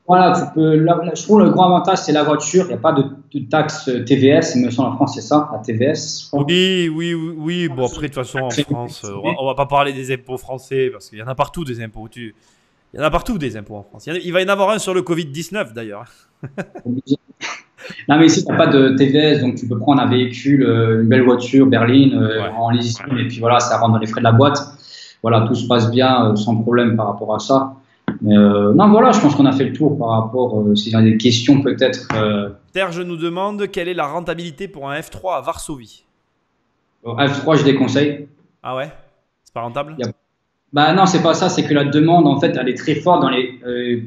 Voilà, tu peux. Là, je trouve le grand avantage, c'est la voiture. Il n'y a pas de taxe TVS. Il me semble en France, c'est ça, la TVS. Oui. Bon, après, de toute façon, en France, on va pas parler des impôts français parce qu'il y en a partout des impôts. Il y en a partout des impôts en France. Il va y en avoir un sur le Covid-19 d'ailleurs. Non, mais ici, tu n'as pas de TVS, donc tu peux prendre un véhicule, une belle voiture, berline, en leasing, et puis voilà, ça rentre dans les frais de la boîte. Voilà, tout se passe bien, sans problème par rapport à ça. Mais non, voilà, je pense qu'on a fait le tour par rapport, s'il y a des questions peut-être. Serge nous demande quelle est la rentabilité pour un F3 à Varsovie. F3, je déconseille. Ah ouais? C'est pas rentable? Bah non, c'est pas ça, c'est que la demande, en fait, elle est très forte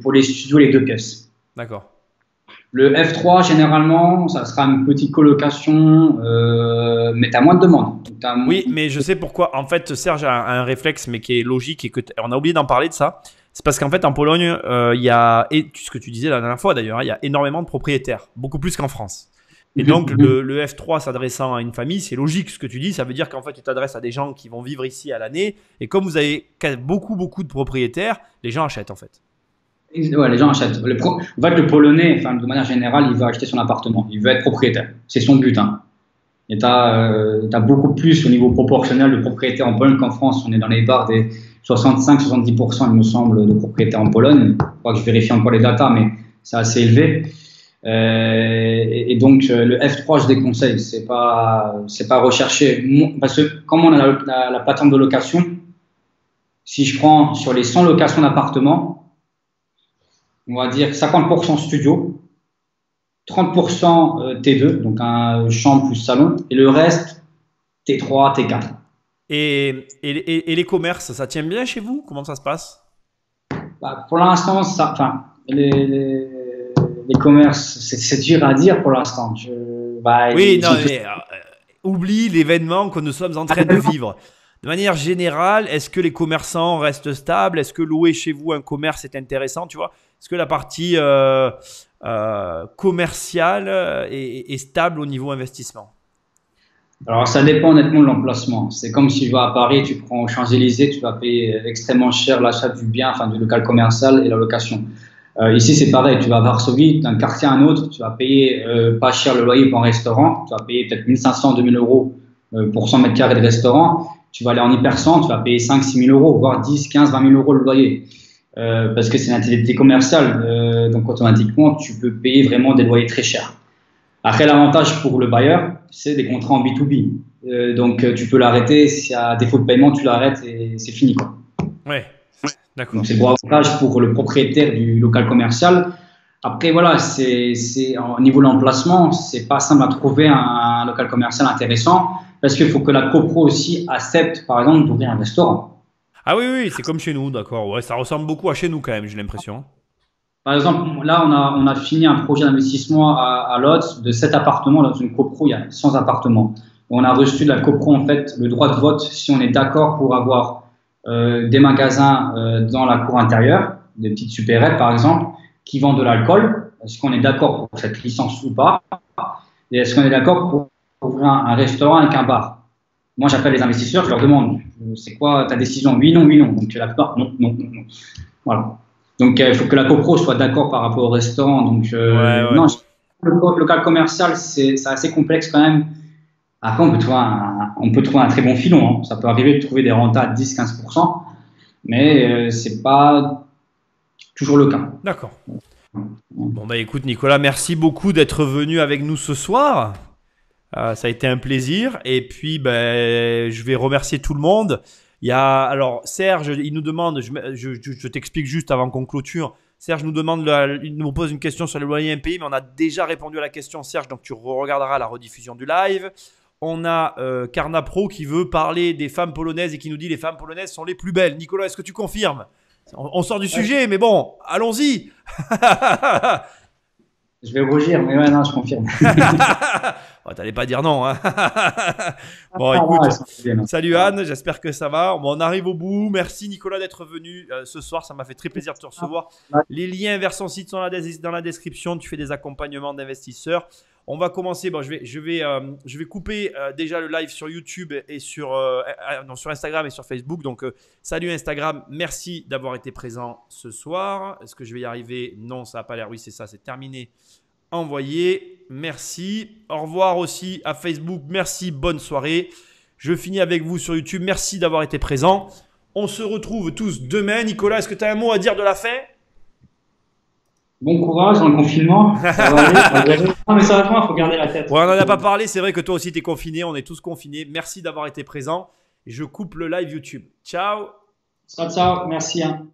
pour les studios, les 2 pièces. D'accord. Le F3, généralement, ça sera une petite colocation, mais tu as moins de demandes. Oui, mais je sais pourquoi. En fait, Serge a un réflexe, mais qui est logique et on a oublié d'en parler de ça. C'est parce qu'en fait, en Pologne, il y a, et ce que tu disais la dernière fois d'ailleurs, il y a énormément de propriétaires, beaucoup plus qu'en France. Et donc, le F3 s'adressant à une famille, c'est logique ce que tu dis. Ça veut dire qu'en fait, tu t'adresses à des gens qui vont vivre ici à l'année. Et comme vous avez beaucoup de propriétaires, les gens achètent en fait. Ouais, les gens achètent. En fait, le Polonais, enfin, de manière générale, il veut acheter son appartement. Il veut être propriétaire. C'est son but. Hein. Et tu as beaucoup plus au niveau proportionnel de propriétaires en Pologne qu'en France. On est dans les barres des 65-70%, il me semble, de propriétaires en Pologne. Je crois que je vérifie encore les datas, mais c'est assez élevé. Et donc, le F3, je déconseille. C'est pas recherché. Parce que comme on a la plateforme de location, si je prends sur les 100 locations d'appartements, on va dire 50% studio, 30% T2, donc un chambre plus salon, et le reste T3, T4. Et les commerces, ça tient bien chez vous? Comment ça se passe? Bah, pour l'instant, les commerces, c'est dur à dire pour l'instant. Oui, non, mais oublie l'événement que nous sommes en train de vivre. De manière générale, est-ce que les commerçants restent stables? Est-ce que louer chez vous un commerce est intéressant? Tu vois? Est-ce que la partie commerciale est stable au niveau investissement? Alors, ça dépend honnêtement de l'emplacement. C'est comme si tu vas à Paris, tu prends aux Champs-Élysées, tu vas payer extrêmement cher l'achat du bien, enfin du local commercial et la location. Ici, c'est pareil. Tu vas à Varsovie, d'un quartier à un autre, tu vas payer pas cher le loyer pour un restaurant. Tu vas payer peut-être 1500, 2000 euros pour 100 mètres carrés de restaurant. Tu vas aller en hypercentre, tu vas payer 5 6 000 euros, voire 10, 15, 20 000 euros le loyer. Parce que c'est une activité commerciale, donc automatiquement tu peux payer vraiment des loyers très chers. Après, l'avantage pour le bailleur, c'est des contrats en B2B. Donc tu peux l'arrêter, s'il y a défaut de paiement, tu l'arrêtes et c'est fini, quoi. Ouais, d'accord. Donc c'est le gros avantage pour le propriétaire du local commercial. Après voilà, c'est au niveau de l'emplacement, c'est pas simple à trouver un local commercial intéressant parce qu'il faut que la copro aussi accepte, par exemple, d'ouvrir un restaurant. Ah oui, c'est comme chez nous, d'accord. Ouais, ça ressemble beaucoup à chez nous quand même, j'ai l'impression. Par exemple, là, on a fini un projet d'investissement à Lodz de 7 appartements. Dans une copro, il y a 100 appartements. On a reçu de la copro, en fait, le droit de vote si on est d'accord pour avoir des magasins dans la cour intérieure, des petites supérettes, par exemple, qui vendent de l'alcool. Est-ce qu'on est d'accord pour cette licence ou pas? Et est-ce qu'on est d'accord pour ouvrir un restaurant avec un bar? Moi, j'appelle les investisseurs, je leur demande c'est quoi ta décision? Oui, non, oui, non. Donc, la plupart, non. Voilà. Donc, il faut que la copro soit d'accord par rapport au restaurant. Donc, non, le local commercial, c'est assez complexe quand même. Après, on peut trouver un très bon filon. Hein. Ça peut arriver de trouver des rentas à 10-15%, mais c'est pas toujours le cas. D'accord. Bon, bah écoute, Nicolas, merci beaucoup d'être venu avec nous ce soir. Ça a été un plaisir. Et puis, je vais remercier tout le monde. Alors, Serge, il nous demande, je t'explique juste avant qu'on clôture. Serge nous demande, il nous pose une question sur les loyers impayés, mais on a déjà répondu à la question, Serge, donc tu regarderas la rediffusion du live. On a Carna Pro qui veut parler des femmes polonaises et qui nous dit les femmes polonaises sont les plus belles. Nicolas, est-ce que tu confirmes? On sort du sujet, mais bon, allons-y. Je vais rougir, mais ouais, non, je confirme. Oh, t'allais pas dire non. Hein. Bon, écoute, salut Anne, j'espère que ça va. Bon, on arrive au bout. Merci Nicolas d'être venu ce soir. Ça m'a fait très plaisir de te recevoir. Les liens vers son site sont dans la description. Tu fais des accompagnements d'investisseurs. On va commencer. Bon, je vais couper déjà le live sur YouTube et sur Instagram et sur Facebook. Donc, salut Instagram. Merci d'avoir été présent ce soir. Est-ce que je vais y arriver? Non, ça n'a pas l'air. Oui, c'est ça. C'est terminé. Envoyé. Merci. Au revoir aussi à Facebook. Merci. Bonne soirée. Je finis avec vous sur YouTube. Merci d'avoir été présent. On se retrouve tous demain. Nicolas, est-ce que tu as un mot à dire de la fin? Bon courage dans le confinement. Ça va aller. Non, mais sérieusement, il faut garder la tête. Ouais, on n'en a pas parlé. C'est vrai que toi aussi, tu es confiné. On est tous confinés. Merci d'avoir été présent. Je coupe le live YouTube. Ciao. Ciao, ciao. Merci. Hein.